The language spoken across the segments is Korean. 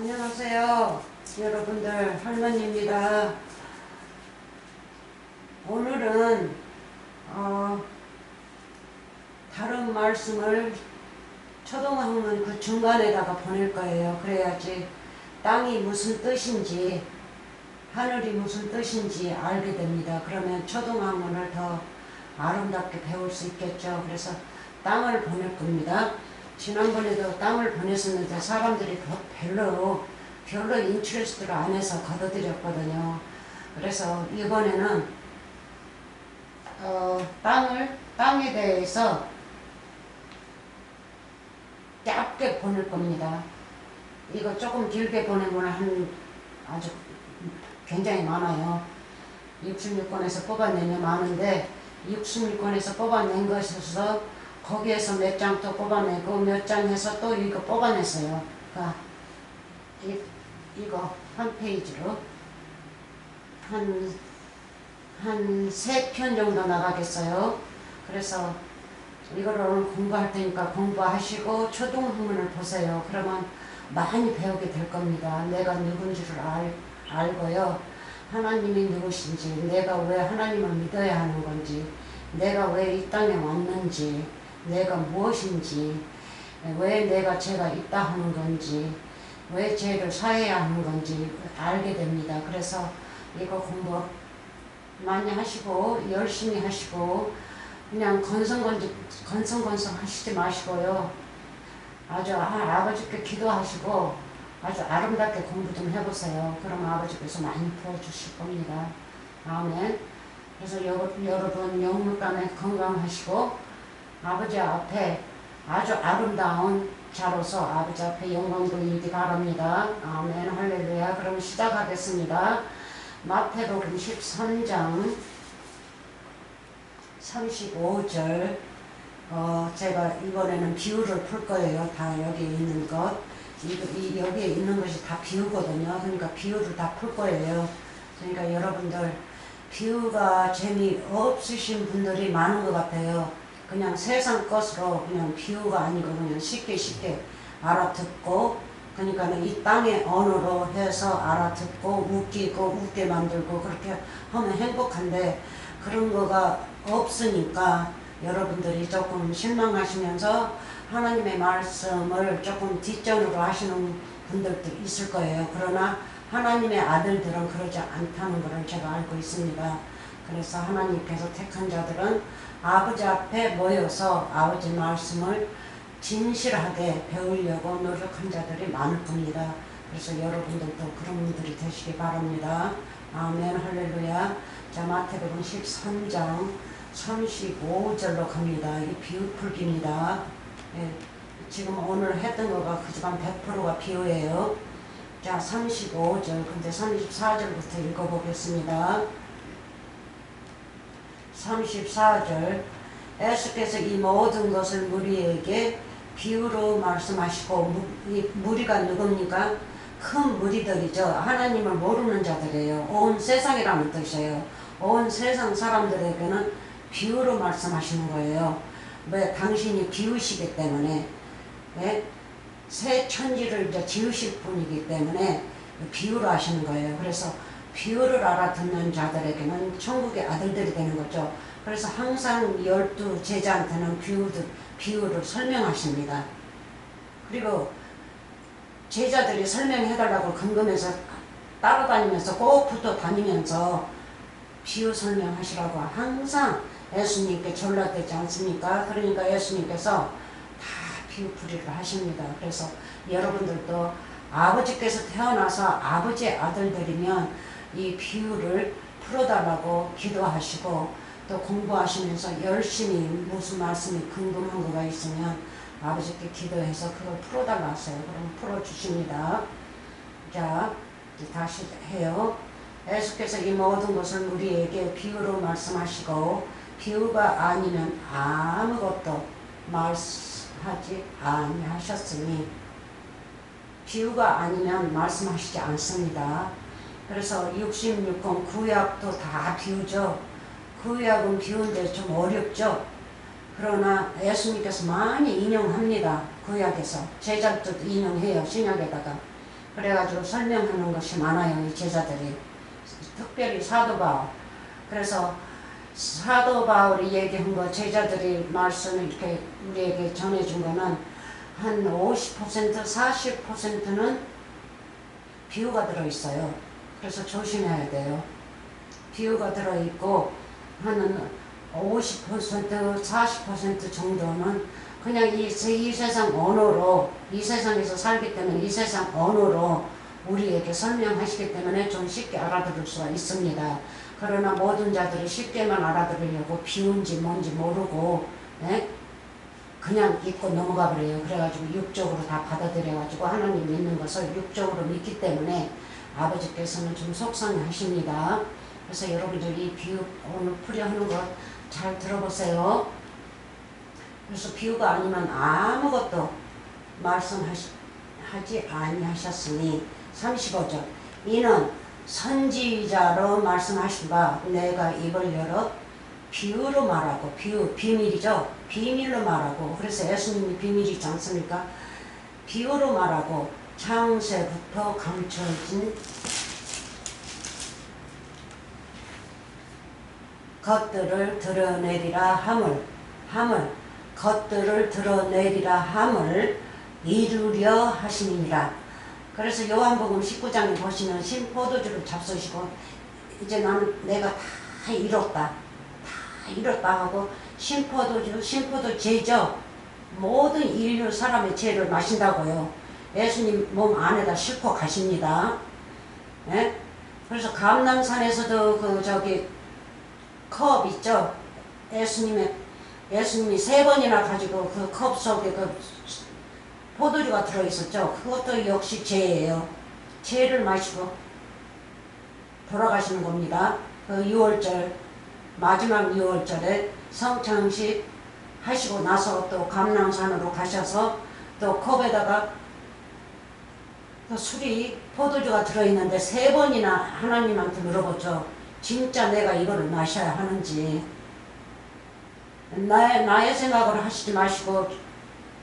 안녕하세요. 여러분들 할머니입니다. 오늘은 다른 말씀을 초등학문 그 중간에다가 보낼 거예요. 그래야지 땅이 무슨 뜻인지 하늘이 무슨 뜻인지 알게 됩니다. 그러면 초등학문을 더 아름답게 배울 수 있겠죠. 그래서 땅을 보낼 겁니다. 지난번에도 땅을 보냈었는데 사람들이 별로 인트레스트를 안 해서 걷어들였거든요. 그래서 이번에는 땅에 대해서 짧게 보낼 겁니다. 이거 조금 길게 보내면 아주 굉장히 많아요. 66권에서 뽑아내면 많은데 66권에서 뽑아낸 것에서 거기에서 몇 장 또 뽑아내고 몇 장 해서 또 이거 뽑아냈어요. 그러니까 이거 한 페이지로 한 3편 정도 나가겠어요. 그래서 이거를 오늘 공부할 테니까 공부하시고 초등학문을 보세요. 그러면 많이 배우게 될 겁니다. 내가 누군지를 알고요. 하나님이 누구신지, 내가 왜 하나님을 믿어야 하는 건지, 내가 왜 이 땅에 왔는지, 내가 무엇인지, 왜 내가 죄가 있다 하는 건지, 왜 죄를 사해야 하는 건지 알게 됩니다. 그래서 이거 공부 많이 하시고 열심히 하시고 그냥 건성건성 하시지 마시고요. 아주 아버지께 기도하시고 아주 아름답게 공부 좀 해보세요. 그럼 아버지께서 많이 도와주실 겁니다. 아멘. 그래서 여러분 영육간에 건강하시고 아버지 앞에 아주 아름다운 자로서 아버지 앞에 영광 돌리기 바랍니다. 아멘. 할렐루야. 그럼 시작하겠습니다. 마태복음 13장 35절 제가 이번에는 비유를 풀 거예요. 다 여기에 있는 것. 여기에 있는 것이 다 비유거든요. 그러니까 비유를 다 풀 거예요. 그러니까 여러분들 비유가 재미없으신 분들이 많은 것 같아요. 그냥 세상 것으로 그냥 비유가 아니고 그냥 쉽게 알아듣고 그러니까 이 땅의 언어로 해서 알아듣고 웃게 만들고 그렇게 하면 행복한데 그런 거가 없으니까 여러분들이 조금 실망하시면서 하나님의 말씀을 조금 뒷전으로 하시는 분들도 있을 거예요. 그러나 하나님의 아들들은 그러지 않다는 것을 제가 알고 있습니다. 그래서 하나님께서 택한 자들은 아버지 앞에 모여서 아버지 말씀을 진실하게 배우려고 노력한 자들이 많을 겁니다. 그래서 여러분들도 그런 분들이 되시기 바랍니다. 아멘. 할렐루야. 자, 마태복음 13장 35절로 갑니다. 이 비유 풀기입니다. 예, 지금 오늘 했던 거가 그지만 100%가 비유예요. 자, 35절, 근데 34절부터 읽어보겠습니다. 34절, 예수께서 이 모든 것을 무리에게 비유로 말씀하시고, 이 무리가 누굽니까? 큰 무리들이죠. 하나님을 모르는 자들이에요. 온 세상이라는 뜻이에요. 온 세상 사람들에게는 비유로 말씀하시는 거예요. 왜? 당신이 비유시기 때문에, 예? 새 천지를 이제 지으실 분이기 때문에 비유로 하시는 거예요. 그래서 비유를 알아듣는 자들에게는 천국의 아들들이 되는 거죠. 그래서 항상 12 제자한테는 비유를 설명하십니다. 그리고 제자들이 설명해달라고 근거면서 따라다니면서 꼭 붙어 다니면서 비유 설명하시라고 항상 예수님께 전라되지 않습니까? 그러니까 예수님께서 다 비유풀이를 하십니다. 그래서 여러분들도 아버지께서 태어나서 아버지의 아들들이면 이 비유를 풀어달라고 기도하시고 또 공부하시면서 열심히 무슨 말씀이 궁금한 거가 있으면 아버지께 기도해서 그걸 풀어달라 하세요. 그럼 풀어주십니다. 자, 다시 해요. 예수께서 이 모든 것을 우리에게 비유로 말씀하시고 비유가 아니면 아무것도 말씀하지 아니하셨으니 비유가 아니면 말씀하시지 않습니다. 그래서 66권 구약도 다 비유죠. 구약은 비유인데 좀 어렵죠. 그러나 예수님께서 많이 인용합니다. 구약에서 제자들도 인용해요. 신약에다가. 그래가지고 설명하는 것이 많아요. 이 제자들이. 특별히 사도 바울. 그래서 사도 바울이 얘기한 거 제자들이 말씀을 이렇게 우리에게 전해준 거는 한 50%, 40%는 비유가 들어있어요. 그래서 조심해야 돼요. 비유가 들어있고 한 50%, 40% 정도는 그냥 이 세상 언어로, 이 세상에서 살기 때문에 이 세상 언어로 우리에게 설명하시기 때문에 좀 쉽게 알아들을 수가 있습니다. 그러나 모든 자들이 쉽게만 알아들으려고 비유인지 뭔지 모르고 그냥 믿고 넘어가 버려요. 그래가지고 육적으로 다 받아들여가지고 하나님 믿는 것을 육적으로 믿기 때문에 아버지께서는 좀 속상해 하십니다. 그래서 여러분들 이 비유 오늘 풀이하는 것 잘 들어보세요. 그래서 비유가 아니면 아무것도 말씀하지 아니하셨으니 35절 이는 선지자로 말씀하신 바 내가 입을 열어 비유로 말하고 비유 비밀이죠. 비밀로 말하고 그래서 예수님이 비밀이지 않습니까? 비유로 말하고 창세부터 감춰진 것들을 드러내리라 함을 것들을 드러내리라 함을 이루려 하심이니라. 그래서 요한복음 19장에 보시면 신포도주를 잡수시고 이제 나는 내가 다 이뤘다 하고 신포도 죄죠. 모든 인류 사람의 죄를 마신다고요. 예수님 몸 안에다 싣고 가십니다. 예? 그래서 감람산에서도 컵 있죠. 예수님이 3번이나 가지고 그 컵 속에 그 포도주가 들어있었죠. 그것도 역시 죄예요. 죄를 마시고 돌아가시는 겁니다. 그 6월절 마지막 6월절에 성창식 하시고 나서 또 감람산으로 가셔서 또 컵에다가 그 술이 포도주가 들어있는데 3번이나 하나님한테 물어보죠. 진짜 내가 이거를 마셔야 하는지. 나의 생각으로 하시지 마시고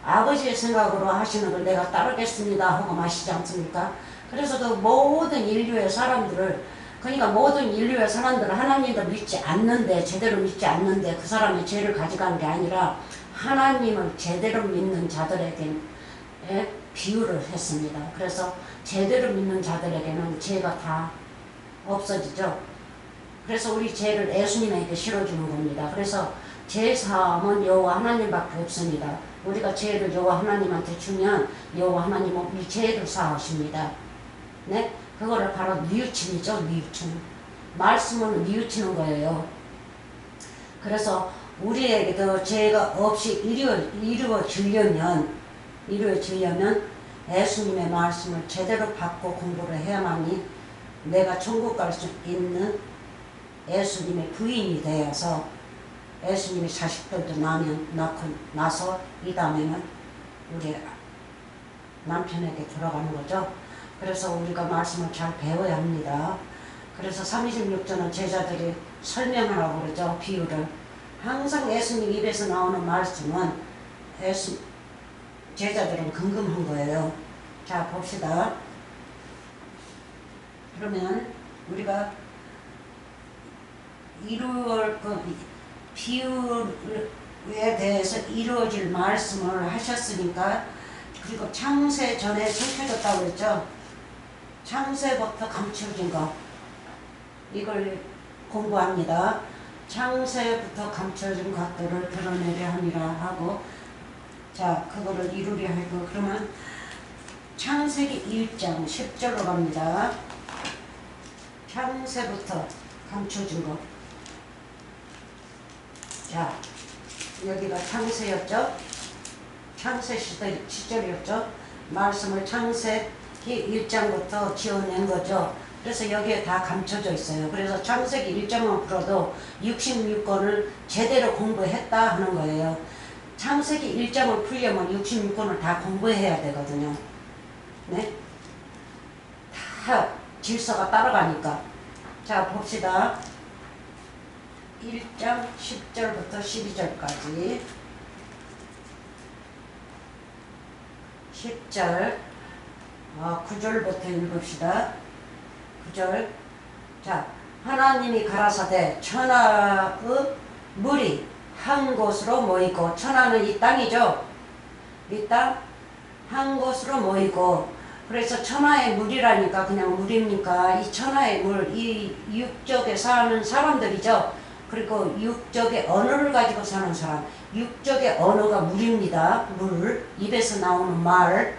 아버지의 생각으로 하시는 걸 내가 따르겠습니다 하고 마시지 않습니까? 그래서 그 모든 인류의 사람들을 그러니까 모든 인류의 사람들을 하나님도 믿지 않는데 제대로 믿지 않는데 그 사람의 죄를 가져가는 게 아니라 하나님을 제대로 믿는 자들에게 비유를 했습니다. 그래서 제대로 믿는 자들에게는 죄가 다 없어지죠. 그래서 우리 죄를 예수님에게 실어주는 겁니다. 그래서 죄 사함은 여호와 하나님밖에 없습니다. 우리가 죄를 여호와 하나님한테 주면 여호와 하나님은 우리 죄를 사하십니다. 네? 그거를 바로 뉘우침이죠. 뉘우침. 말씀은 뉘우치는 거예요. 그래서 우리에게도 죄가 없이 이루어지려면 예수님의 말씀을 제대로 받고 공부를 해야만이 내가 천국 갈 수 있는 예수님의 부인이 되어서 예수님의 자식들도 낳고 나서 이 다음에는 우리 남편에게 돌아가는 거죠. 그래서 우리가 말씀을 잘 배워야 합니다. 그래서 36절은 제자들이 설명하라고 그러죠. 비유를. 항상 예수님 입에서 나오는 말씀은 제자들은 궁금한 거예요. 자 봅시다. 그러면 우리가 이루어 비유에 대해서 이루어질 말씀을 하셨으니까 그리고 창세 전에 속해졌다고 했죠. 창세부터 감춰진 것 이걸 공부합니다. 창세부터 감춰진 것들을 드러내려 함이라 하고 자 그거를 이루려 하고 그러면 창세기 1장 10절로 갑니다. 창세부터 감춰진 것 자, 여기가 창세였죠? 창세 시절이었죠? 말씀을 창세기 1장부터 지어낸 거죠. 그래서 여기에 다 감춰져 있어요. 그래서 창세기 1장만 풀어도 66권을 제대로 공부했다 하는 거예요. 창세기 1장을 풀려면 66권을 다 공부해야 되거든요. 네? 다 질서가 따라가니까. 자, 봅시다. 1장 10절부터 12절까지 10절 9절부터 읽읍시다. 9절. 자, 하나님이 가라사대 천하의 물이 한 곳으로 모이고, 천하는 이 땅이죠. 이 땅 한 곳으로 모이고, 그래서 천하의 물이라니까 그냥 물입니까? 이 천하의 물, 이 육적에 사는 사람들이죠. 그리고 육적의 언어를 가지고 사는 사람, 육적의 언어가 물입니다. 물, 입에서 나오는 말.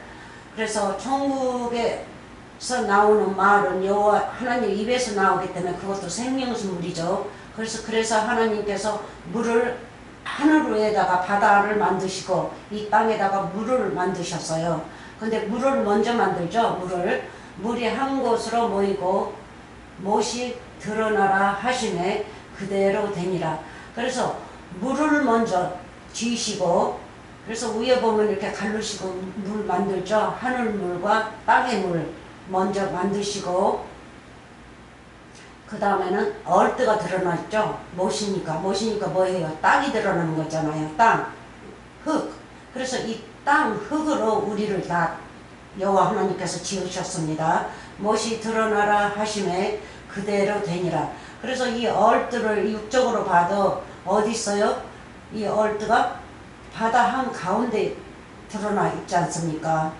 그래서 천국에서 나오는 말은 여호와 하나님 입에서 나오기 때문에 그것도 생명수물이죠. 그래서 하나님께서 물을 하늘 위에다가 바다를 만드시고 이 땅에다가 물을 만드셨어요. 근데 물을 먼저 만들죠. 물이 한 곳으로 모이고 못이 드러나라 하심에 그대로 되니라. 그래서 물을 먼저 지으시고, 그래서 위에 보면 이렇게 갈르시고 물 만들죠. 하늘물과 땅의 물 먼저 만드시고, 그 다음에는 얼뜨가 드러났죠. 못이니까 뭐예요? 땅이 드러나는 거잖아요. 땅, 흙. 그래서 이 땅, 흙으로 우리를 다 여호와 하나님께서 지으셨습니다. 못이 드러나라 하심에 그대로 되니라. 그래서 이 얼뜨를 육적으로 봐도 어디 있어요? 이 얼뜨가 바다 한가운데 드러나 있지 않습니까?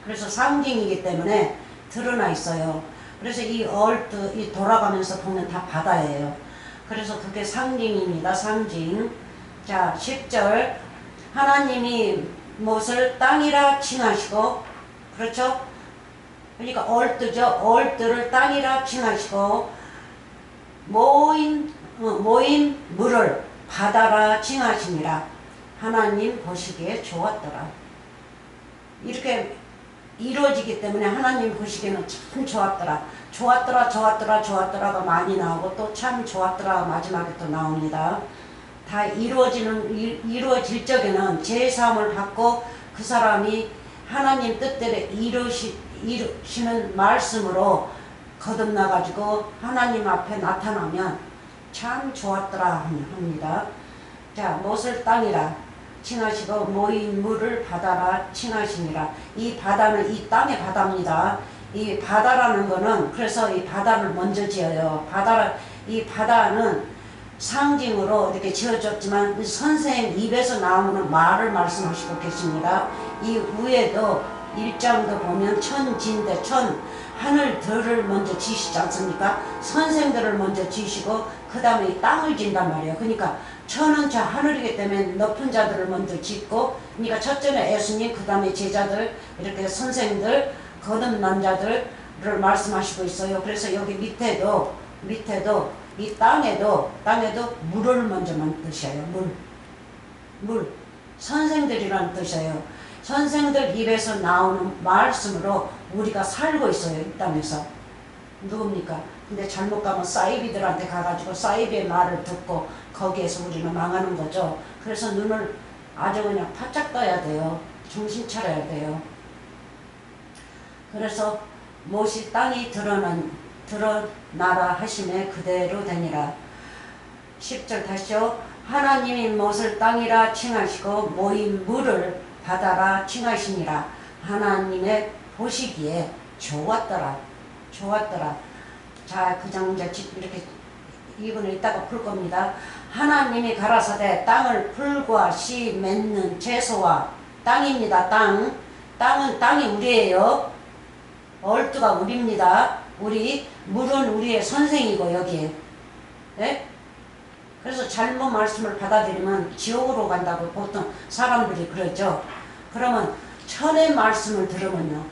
그래서 상징이기 때문에 드러나 있어요. 그래서 이 얼뜨, 이 돌아가면서 보면 다 바다예요. 그래서 그게 상징입니다. 상징. 자, 10절. 하나님이 못을 땅이라 칭하시고, 그렇죠? 그러니까 얼뜨죠. 얼뜨를 땅이라 칭하시고, 모인 물을 바다라 칭하시니라. 하나님 보시기에 좋았더라. 이렇게 이루어지기 때문에 하나님 보시기에는 참 좋았더라. 좋았더라가 많이 나오고, 또 참 좋았더라 마지막에 또 나옵니다. 다 이루어질 적에는 제사함을 받고 그 사람이 하나님 뜻대로 이루시는 말씀으로 거듭나가지고 하나님 앞에 나타나면 참 좋았더라 합니다. 자, 못을 땅이라 칭하시고 모인 물을 바다라 칭하시니라. 이 바다는 이 땅의 바다입니다. 이 바다라는 거는, 그래서 이 바다를 먼저 지어요. 이 바다는 상징으로 이렇게 지어졌지만 선생님 입에서 나오는 말을 말씀하시고 계십니다. 이 위에도 1장도 보면 천지인데 하늘들을 먼저 지시지 않습니까? 선생들을 먼저 지시고 그 다음에 이 땅을 진단 말이에요. 그러니까 천은 저 하늘이기 때문에 높은 자들을 먼저 짓고, 그러니까 첫째는 예수님, 그 다음에 제자들, 이렇게 선생들, 거듭난 자들을 말씀하시고 있어요. 그래서 여기 밑에도 이 땅에도 물을 먼저 만드셔요. 물. 선생들이라는 뜻이에요. 선생들 입에서 나오는 말씀으로 우리가 살고 있어요. 이 땅에서. 누굽니까? 근데 잘못 가면 사이비들한테 가가지고 사이비의 말을 듣고 거기에서 우리는 망하는 거죠. 그래서 눈을 아주 그냥 바짝 떠야 돼요. 정신 차려야 돼요. 그래서 못이 땅이 드러나라 하심에 그대로 되니라. 10절 다시요. 하나님이 못을 땅이라 칭하시고 모인 물을 바다라 칭하시니라. 하나님의 보시기에 좋았더라. 자, 그 장 이제 이렇게 이분을 이따가 풀 겁니다. 하나님이 가라사대 땅을 풀과 씨 맺는 채소와 땅입니다. 땅이 우리예요. 얼뜨가 우리입니다. 물은 우리의 선생이고 여기에. 네? 그래서 잘못 말씀을 받아들이면 지옥으로 간다고 보통 사람들이 그러죠. 그러면 천의 말씀을 들으면요.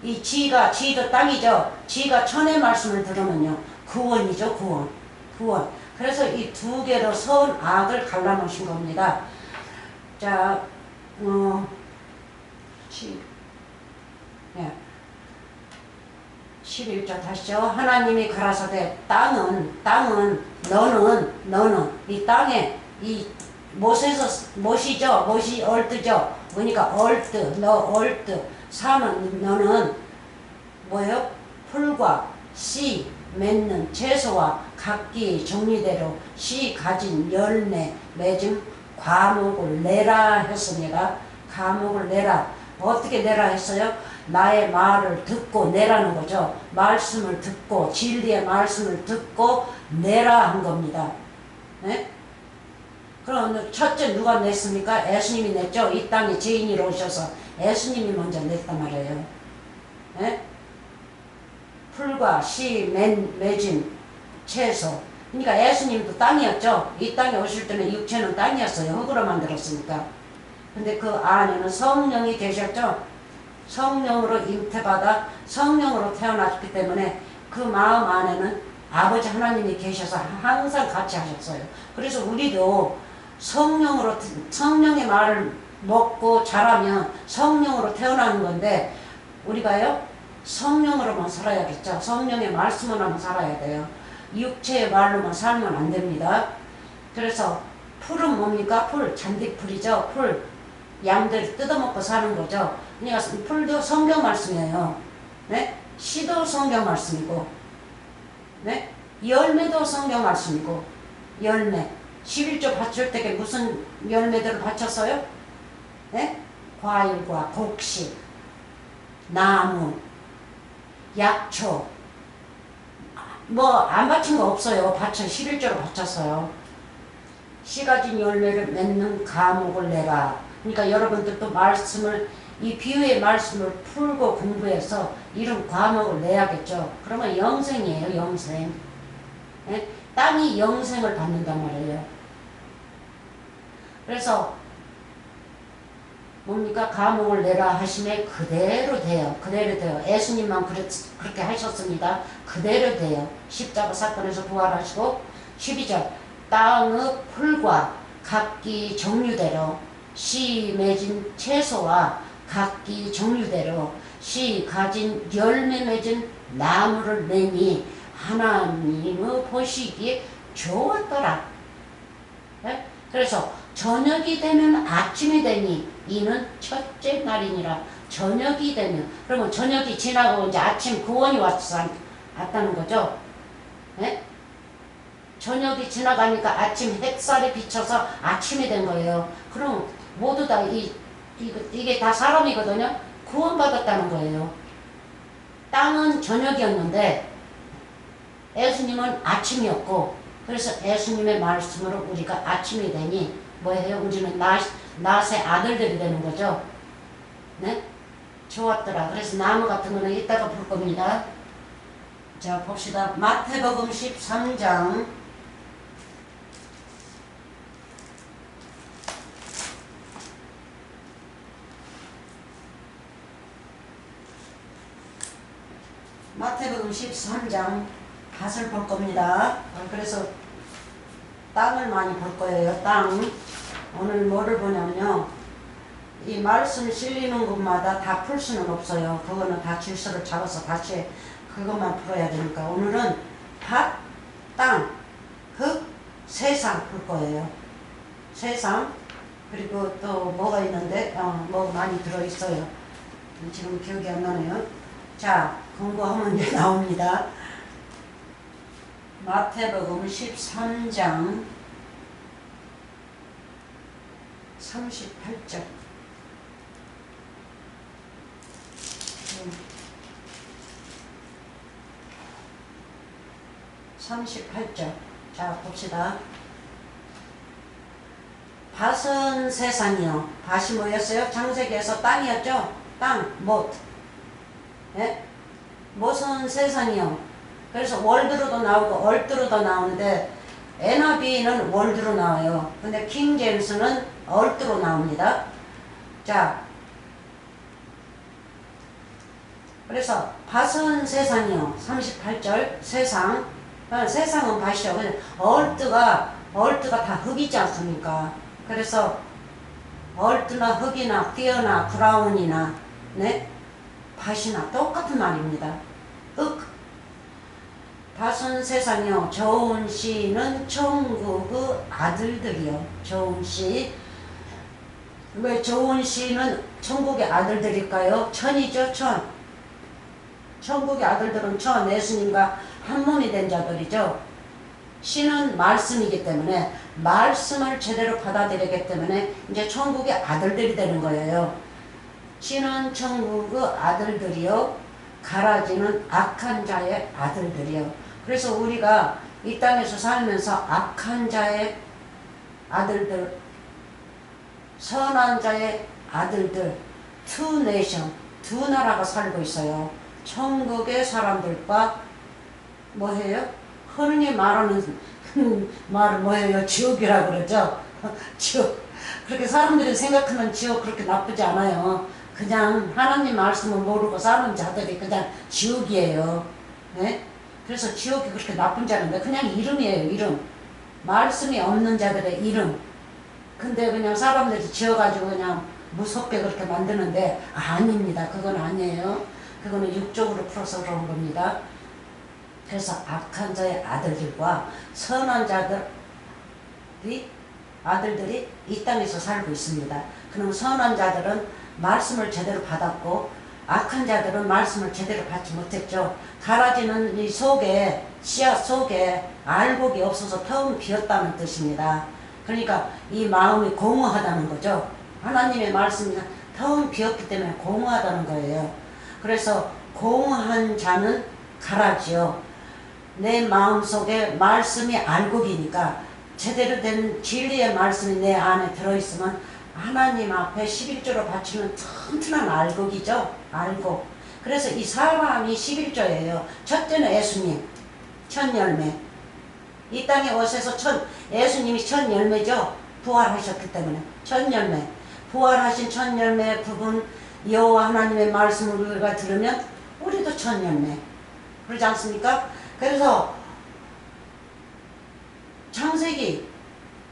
이 지도 땅이죠. 지가 천의 말씀을 들으면요. 구원이죠. 구원. 그래서 이 두 개로 선 악을 갈라놓으신 겁니다. 자, 11절 다시죠. 하나님이 가라사대 땅은 너는 이 땅에 이 못이죠. 못이 얼뜨죠. 그러니까 얼뜨 사는 너는 뭐예요? 풀과 씨 맺는 채소와 각기 종류대로 씨 가진 열매 맺은 과목을 내라 했습니다. 과목을 내라. 어떻게 내라 했어요? 나의 말을 듣고 내라는 거죠. 말씀을 듣고 진리의 말씀을 듣고 내라 한 겁니다. 네? 그럼 첫째 누가 냈습니까? 예수님이 냈죠. 이 땅에 죄인이 오셔서 예수님이 먼저 냈단 말이에요. 네? 풀과 씨 맺은 채소. 그러니까 예수님도 땅이었죠. 이 땅에 오실 때는 육체는 땅이었어요. 흙으로 만들었으니까. 근데 그 안에는 성령이 계셨죠. 성령으로 잉태받아 성령으로 태어났기 때문에 그 마음 안에는 아버지 하나님이 계셔서 항상 같이 하셨어요. 그래서 우리도 성령으로 성령의 말을 먹고 자라면 성령으로 태어나는 건데 우리가요 성령으로만 살아야겠죠. 성령의 말씀으로만 살아야 돼요. 육체의 말로만 살면 안 됩니다. 그래서 풀은 뭡니까? 풀, 잔디풀이죠. 풀, 양들 뜯어먹고 사는 거죠. 그러니까 풀도 성경 말씀이에요. 네? 씨도 성경 말씀이고, 네? 열매도 성경 말씀이고, 열매. 11조 바칠 때 무슨 열매들을 바쳤어요? 네? 과일과 곡식, 나무, 약초. 뭐 안 바친 거 없어요. 11조로 바쳤어요. 씨 가진 열매를 맺는 과목을 내라. 그러니까 여러분들도 말씀을 이 비유의 말씀을 풀고 공부해서 이런 과목을 내야겠죠. 그러면 영생이에요. 영생. 네? 땅이 영생을 받는단 말이에요. 그래서 뭡니까? 과목을 내라 하심에 그대로 돼요. 그대로 돼요. 예수님만 그렇게 하셨습니다. 그대로 돼요. 십자가 사건에서 부활하시고 12절 땅의 풀과 각기 종류대로 씨 맺은 채소와 각기 종류대로 씨 가진 열매 맺은 나무를 내니 하나님의 보시기에 좋았더라. 네? 그래서 저녁이 되면 아침이 되니 이는 첫째 날이니라. 저녁이 되면 그러면 저녁이 지나고 이제 아침 구원이 왔다는 거죠. 네? 저녁이 지나가니까 아침 햇살이 비쳐서 아침이 된 거예요. 그럼 모두 다 이게 다 사람이거든요. 구원받았다는 거예요. 땅은 저녁이었는데 예수님은 아침이었고 그래서 예수님의 말씀으로 우리가 아침이 되니 뭐예요? 우리는 낫의 아들들이 되는 거죠. 네? 좋았더라. 그래서 나무 같은 거는 이따가 볼 겁니다. 자 봅시다. 마태복음 13장 13장 밭을 볼 겁니다. 그래서 땅을 많이 볼 거예요. 땅. 오늘 뭐를 보냐면요. 이 말씀 실리는 곳마다 다 풀 수는 없어요. 그거는 다 질서를 잡아서 다시 그것만 풀어야 되니까 오늘은 밭, 땅, 흙, 세상 풀 거예요. 세상 그리고 또 뭐가 있는데 뭐가 많이 들어있어요. 지금 기억이 안 나네요. 자 공부하면 이제 나옵니다. 마태복음 13장 38절 38절 자 봅시다. 밭은 세상이요. 밭이 뭐였어요? 창세기에서 땅이었죠? 땅, 못. 예? 못은 세상이요. 그래서 월드로도 나오고 얼드로도 나오는데 NIV는 월드로 나와요. 근데 킹제임스는 얼드로 나옵니다. 자, 그래서 밭은 세상이요. 38절 세상. 세상은 밭이죠. 얼드가 다 흙이지 않습니까? 그래서 얼드나 흙이나 뛰어나 브라운이나 네? 밭이나 똑같은 말입니다. 밭은 세상이요. 좋은 씨는 천국의 아들들이요. 좋은 씨. 왜 좋은 씨는 천국의 아들들일까요? 천이죠. 천. 천국의 아들들은 천. 예수님과 한 몸이 된 자들이죠. 씨는 말씀이기 때문에 말씀을 제대로 받아들이기 때문에 이제 천국의 아들들이 되는 거예요. 지는 천국의 아들들이요 가라지는 악한 자의 아들들이요. 그래서 우리가 이 땅에서 살면서 악한 자의 아들들, 선한 자의 아들들, two nation, 두 나라가 살고 있어요. 천국의 사람들과 뭐예요? 흔히 말하는 말은 뭐예요? 지옥이라고 그러죠. 지옥. 그렇게 사람들이 생각하는 지옥 그렇게 나쁘지 않아요. 그냥 하나님 말씀을 모르고 사는 자들이 그냥 지옥이에요. 네? 그래서 지옥이 그렇게 나쁜 자인데 그냥 이름이에요. 이름. 말씀이 없는 자들의 이름. 근데 그냥 사람들이 지어가지고 그냥 무섭게 그렇게 만드는데 아닙니다. 그건 아니에요. 그거는 육적으로 풀어서 그런 겁니다. 그래서 악한 자의 아들들과 선한 아들들이 이 땅에서 살고 있습니다. 그럼 선한 자들은 말씀을 제대로 받았고 악한 자들은 말씀을 제대로 받지 못했죠. 가라지는 이 속에 씨앗 속에 알곡이 없어서 텅 비었다는 뜻입니다. 그러니까 이 마음이 공허하다는 거죠. 하나님의 말씀이 텅 비었기 때문에 공허하다는 거예요. 그래서 공허한 자는 가라지요. 내 마음속에 말씀이 알곡이니까 제대로 된 진리의 말씀이 내 안에 들어있으면 하나님 앞에 11조로 바치는 튼튼한 알곡이죠. 알곡. 그래서 이 사람이 11조예요. 첫째는 예수님, 첫 열매. 이 땅에 오셔서 예수님이 첫 열매죠. 부활하셨기 때문에 첫 열매. 부활하신 첫 열매 부분 여호와 하나님의 말씀을 우리가 들으면 우리도 첫 열매. 그러지 않습니까? 그래서 창세기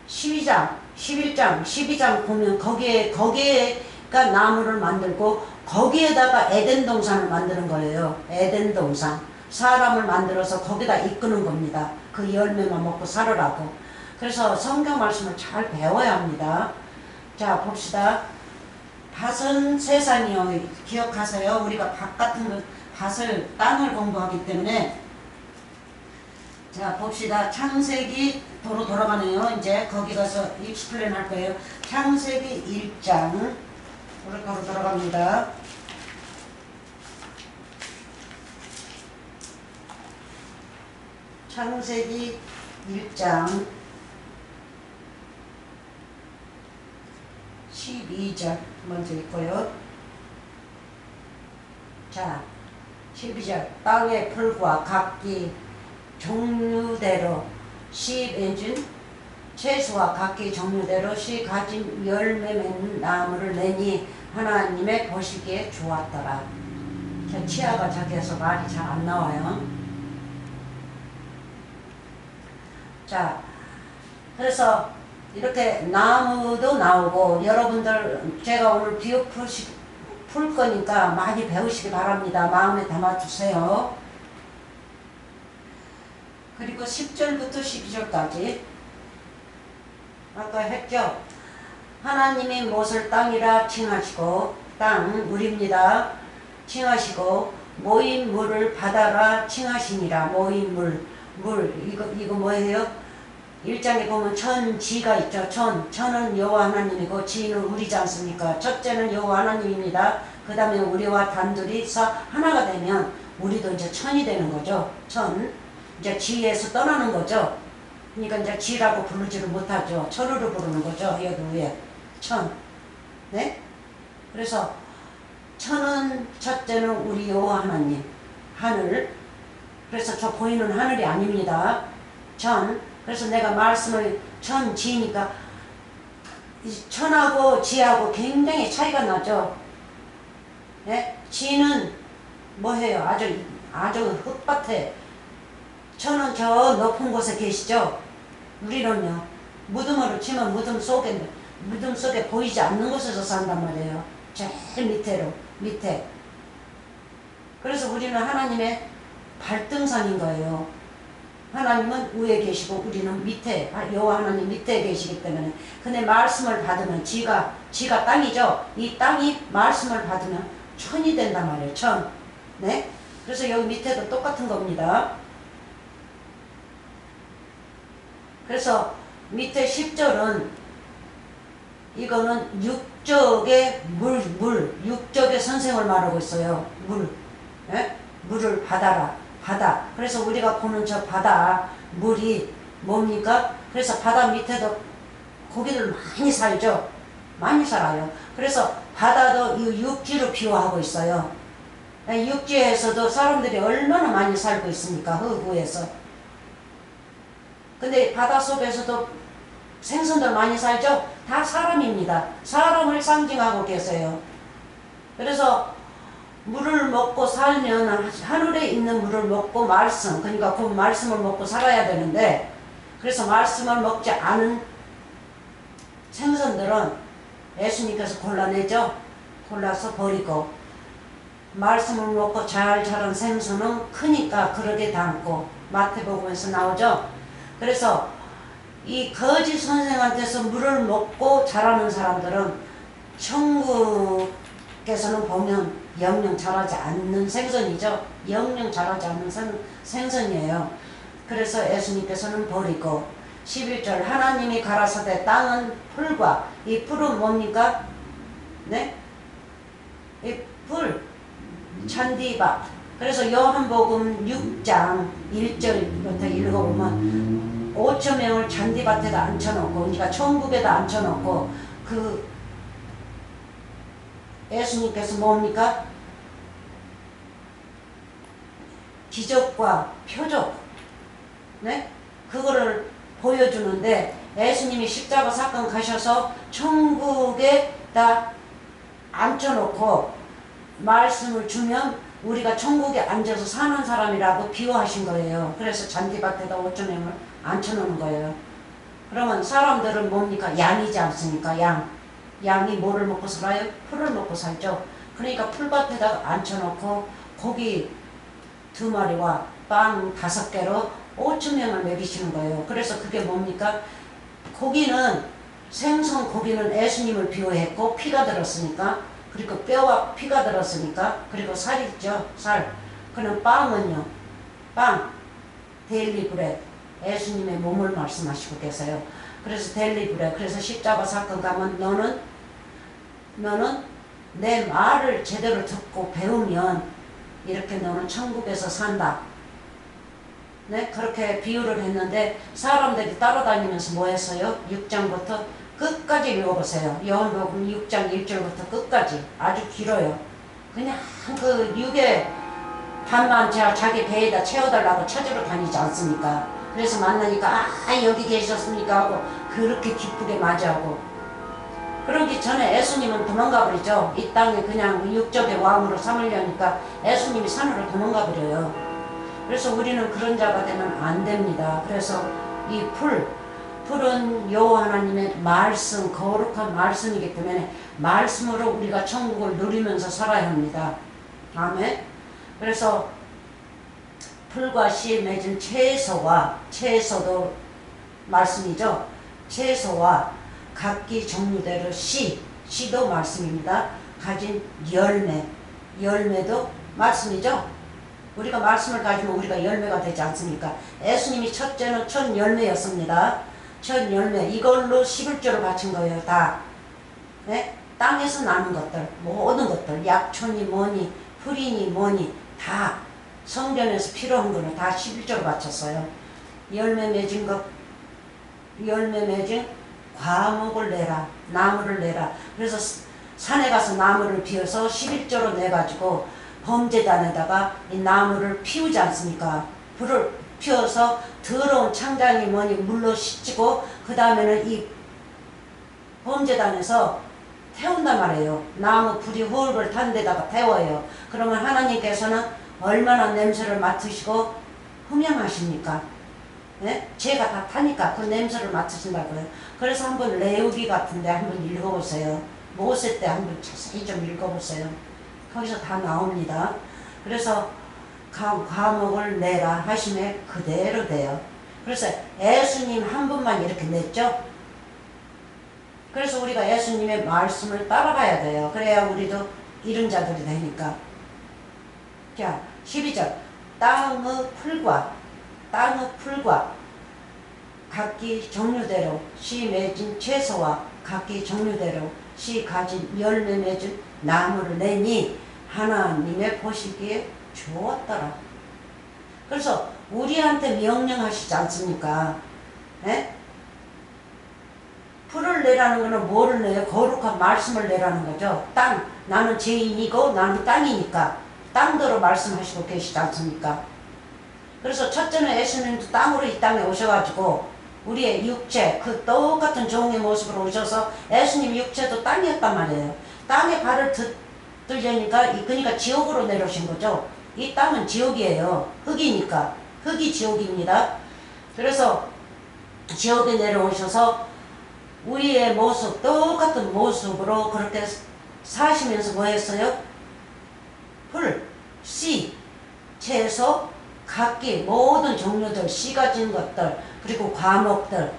12장, 11장, 12장 보면 거기에가 나무를 만들고 거기에다가 에덴 동산을 만드는 거예요. 에덴 동산. 사람을 만들어서 거기다 이끄는 겁니다. 그 열매만 먹고 살으라고. 그래서 성경 말씀을 잘 배워야 합니다. 자, 봅시다. 밭은 세상이요. 기억하세요. 우리가 밭 같은 거, 밭을, 땅을 공부하기 때문에. 자, 봅시다. 창세기 도로 돌아가네요. 이제 거기 가서 익스플레인 할 거예요. 창세기 1장. 우리 도로 돌아갑니다. 창세기 1장 12절 먼저 읽고요. 자, 12절. 땅의 풀과 각기 종류대로 씨 맺은 채소와 각기 종류대로 씨 가진 열매 맺는 나무를 내니 하나님의 보시기에 좋았더라. 자, 치아가 작아서 말이 잘 안 나와요. 자, 그래서 이렇게 나무도 나오고 여러분들 제가 오늘 비유 풀 거니까 많이 배우시기 바랍니다. 마음에 담아두세요. 그리고 10절부터 12절까지 아까 했죠. 하나님이 못을 땅이라 칭하시고 땅 물입니다. 칭하시고 모인 물을 바다라 칭하시니라. 모인 물 이거 뭐예요? 1장에 보면 천지가 있죠. 천은 여호와 하나님이고 지는 우리지 않습니까? 첫째는 여호와 하나님입니다. 그 다음에 우리와 단둘이서 하나가 되면 우리도 이제 천이 되는 거죠. 이제 지에서 떠나는 거죠. 그러니까 이제 지라고 부르지를 못하죠. 천으로 부르는 거죠. 여기 위에 천. 네? 그래서 천은 첫째는 우리 여호와 하나님, 하늘. 그래서 저 보이는 하늘이 아닙니다. 그래서 내가 말씀을 지니까 천하고 지하고 굉장히 차이가 나죠. 네? 지는 뭐해요? 아주 흙밭에. 천은 저 높은 곳에 계시죠. 우리는요, 무덤으로 치면 무덤 속에 보이지 않는 곳에서 산단 말이에요. 제일 밑에. 그래서 우리는 하나님의 발등상인 거예요. 하나님은 위에 계시고 우리는 밑에, 여호와 하나님 밑에 계시기 때문에. 근데 말씀을 받으면 지가 땅이죠. 이 땅이 말씀을 받으면 천이 된단 말이에요. 천. 네? 그래서 여기 밑에도 똑같은 겁니다. 그래서 밑에 10절은 이거는 육적의 육적의 선생을 말하고 있어요. 물. 예? 물을 받아라. 바다. 그래서 우리가 보는 저 바다, 물이 뭡니까? 그래서 바다 밑에도 고기들 많이 살죠. 많이 살아요. 그래서 바다도 이 육지로 비유하고 있어요. 육지에서도 사람들이 얼마나 많이 살고 있습니까? 흙위에서. 근데 바다 속에서도 생선들 많이 살죠? 다 사람입니다. 사람을 상징하고 계세요. 그래서 물을 먹고 살면 하늘에 있는 물을 먹고 말씀, 그러니까 그 말씀을 먹고 살아야 되는데, 그래서 말씀을 먹지 않은 생선들은 예수님께서 골라내죠. 골라서 버리고, 말씀을 먹고 잘 자란 생선은 크니까 그러게 담고, 마태복음에서 나오죠. 그래서 이 거짓 선생한테서 물을 먹고 자라는 사람들은 천국에서는 보면 영영 자라지 않는 생선이죠. 영영 자라지 않는 생선이에요. 그래서 예수님께서는 버리고, 11절 하나님이 가라사대 땅은 풀과, 이 풀은 뭡니까? 네? 이 풀, 잔디밭. 그래서 요한복음 6장 1절부터 읽어보면 5천 명을 잔디밭에다 앉혀놓고, 그러니까 천국에다 앉혀놓고, 그 예수님께서 뭡니까? 기적과 표적, 네? 그거를 보여주는데, 예수님이 십자가 사건 가셔서 천국에다 앉혀놓고 말씀을 주면 우리가 천국에 앉아서 사는 사람이라고 비유하신 거예요. 그래서 잔디밭에다 5천 명을 앉혀놓는 거예요. 그러면 사람들은 뭡니까? 양이지 않습니까? 양이 뭐를 먹고 살아요? 풀을 먹고 살죠. 그러니까 풀밭에다 앉혀놓고 고기 2마리와 빵 5개로 5천 명을 먹이시는 거예요. 그래서 그게 뭡니까? 고기는, 생선 고기는 예수님을 비유했고, 피가 들었으니까, 그리고 뼈와 피가 들었으니까, 그리고 살이 있죠. 살. 그럼 빵은요? 빵, 데일리 브레드, 예수님의 몸을 말씀하시고 계세요. 그래서 데일리 브레드, 그래서 십자가 사건 가면 너는 내 말을 제대로 듣고 배우면 이렇게 너는 천국에서 산다. 네, 그렇게 비유를 했는데, 사람들이 따라다니면서 뭐 했어요? 6장부터 끝까지 읽어보세요. 요한복음 6장 1절부터 끝까지. 아주 길어요. 그냥 그 육의 반만 자기 배에다 채워달라고 찾으러 다니지 않습니까? 그래서 만나니까 여기 계셨습니까? 하고 그렇게 기쁘게 맞이하고. 그러기 전에 예수님은 도망가 버리죠. 이 땅에 그냥 육적의 왕으로 삼으려니까 예수님이 산으로 도망가 버려요. 그래서 우리는 그런 자가 되면 안 됩니다. 그래서 이 풀은 여호와 하나님의 말씀, 거룩한 말씀이기 때문에 말씀으로 우리가 천국을 누리면서 살아야 합니다. 아멘. 그래서 풀과 씨에 맺은 채소도 말씀이죠. 채소와 각기 종류대로 씨도 말씀입니다. 가진 열매도 말씀이죠. 우리가 말씀을 가지면 우리가 열매가 되지 않습니까? 예수님이 첫째는 첫 열매였습니다. 첫 열매, 이걸로 11조를 바친 거예요. 다. 네? 땅에서 나는 것들, 모든 것들, 약초니 뭐니 풀이니 뭐니 다 성전에서 필요한 거는 다 11조를 바쳤어요. 열매 맺은 과목을 내라, 나무를 내라. 그래서 산에 가서 나무를 피워서 11조로 내가지고 범제단에다가 이 나무를 피우지 않습니까? 불을 피워서 더러운 창장이 뭐니 물로 씻고, 그 다음에는 이 범제단에서 태운단 말이에요. 나무 불이 훌훌 탄 데다가 태워요. 그러면 하나님께서는 얼마나 냄새를 맡으시고 흠양하십니까? 네? 죄가 다 타니까 그 냄새를 맡으신다고요. 그래서 한번 레위기 같은데 한번 읽어보세요. 모세 때 한번 자세히 좀 읽어보세요. 거기서 다 나옵니다. 그래서 과목을 내라 하심에 그대로 돼요. 그래서 예수님 한 분만 이렇게 냈죠. 그래서 우리가 예수님의 말씀을 따라가야 돼요. 그래야 우리도 이른 자들이 되니까. 자, 12절 땅의 풀과 각기 종류대로 씨 맺은 채소와 각기 종류대로 씨 가진 열매 맺은 나무를 내니 하나님의 보시기에 좋았더라. 그래서 우리한테 명령하시지 않습니까? 에? 풀을 내라는 거는 뭐를 내요? 거룩한 말씀을 내라는 거죠. 땅, 나는 죄인이고 나는 땅이니까 땅대로 말씀하시고 계시지 않습니까? 그래서 첫째는 예수님도 땅으로 이 땅에 오셔가지고 우리의 육체, 그 똑같은 종의 모습으로 오셔서 예수님 육체도 땅이었단 말이에요. 땅에 발을 들려니까 그러니까 지옥으로 내려오신 거죠. 이 땅은 지옥이에요. 흙이니까. 흙이 지옥입니다. 그래서 지옥에 내려오셔서 우리의 모습, 똑같은 모습으로 그렇게 사시면서 뭐 했어요? 풀, 씨, 채소, 각기 모든 종류들, 씨 가진 것들, 그리고 과목들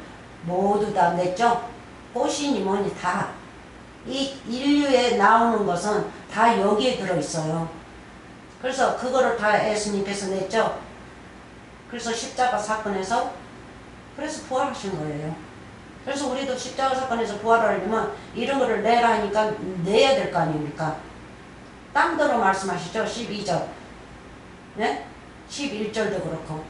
모두 다 냈죠? 꽃이니 뭐니 다. 이 인류에 나오는 것은 다 여기에 들어있어요. 그래서 그거를 다 예수님께서 냈죠? 그래서 십자가 사건에서 그래서 부활하신 거예요. 그래서 우리도 십자가 사건에서 부활하려면 이런 거를 내라 하니까 내야 될 거 아닙니까? 땅대로 말씀하시죠. 12절. 네? 11절도 그렇고.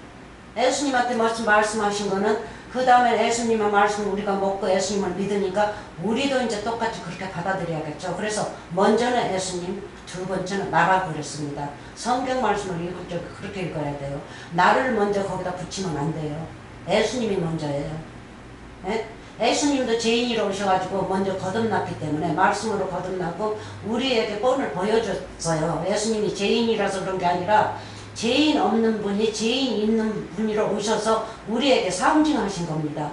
예수님한테 말씀하신 거는 그 다음에 예수님의 말씀을 우리가 먹고 예수님을 믿으니까 우리도 이제 똑같이 그렇게 받아들여야겠죠. 그래서 먼저는 예수님, 두 번째는 나라고 그랬습니다. 성경 말씀을 읽을 때 그렇게 읽어야 돼요. 나를 먼저 거기다 붙이면 안 돼요. 예수님이 먼저예요. 네? 예수님도 죄인이로 오셔가지고 먼저 거듭났기 때문에 말씀으로 거듭나고 우리에게 본을 보여줬어요. 예수님이 죄인이라서 그런 게 아니라 죄인 없는 분이 죄인 있는 분이로 오셔서 우리에게 상징하신 겁니다.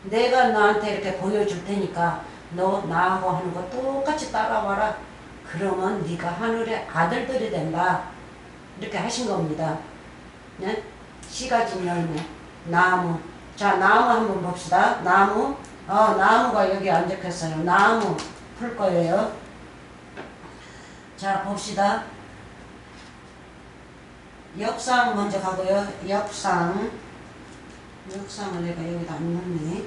내가 너한테 이렇게 보여줄 테니까 너 나하고 하는 거 똑같이 따라와라. 그러면 네가 하늘의 아들들이 된다. 이렇게 하신 겁니다. 네? 씨 가진 열매, 나무. 자, 나무 한번 봅시다. 나무. 나무가 여기 안 적혔어요. 나무 풀 거예요. 자, 봅시다. 역상 먼저 가고요. 역상을 내가 여기다 안 넣네.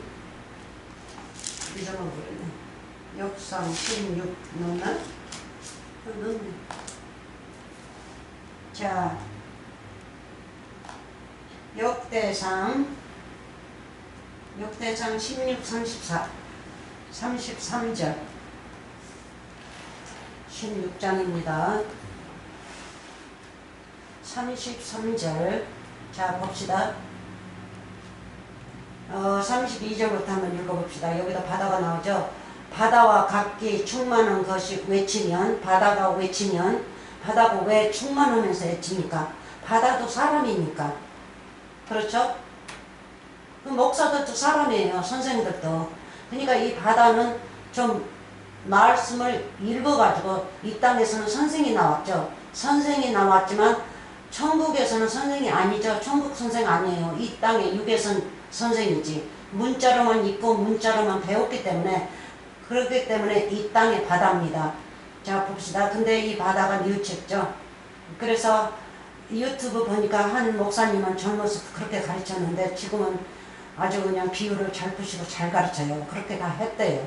잊어먹었네. 역상 16 넣나? 넣네. 자, 역대상 16, 34, 33절 16장입니다. 33절 자 봅시다. 32절부터 한번 읽어봅시다. 여기다 바다가 나오죠. 바다와 각기 충만한 것이 외치면 바다가 외치면 바다가 왜 충만하면서 외칩니까? 바다도 사람이니까. 그렇죠? 그 목사들도 사람이에요. 선생들도. 그러니까 이 바다는 좀 말씀을 읽어가지고 이 땅에서는 선생이 나왔죠. 선생이 나왔지만 천국에서는 선생이 아니죠. 천국 선생 아니에요. 이 땅에 육에선 선생이지. 문자로만 읽고 문자로만 배웠기 때문에 그렇기 때문에 이 땅의 바다입니다. 자 봅시다. 근데 이 바다가 뉘우쳤죠. 그래서 유튜브 보니까 한 목사님은 젊어서 그렇게 가르쳤는데 지금은 아주 그냥 비유를 잘 푸시고 잘 가르쳐요. 그렇게 다 했대요.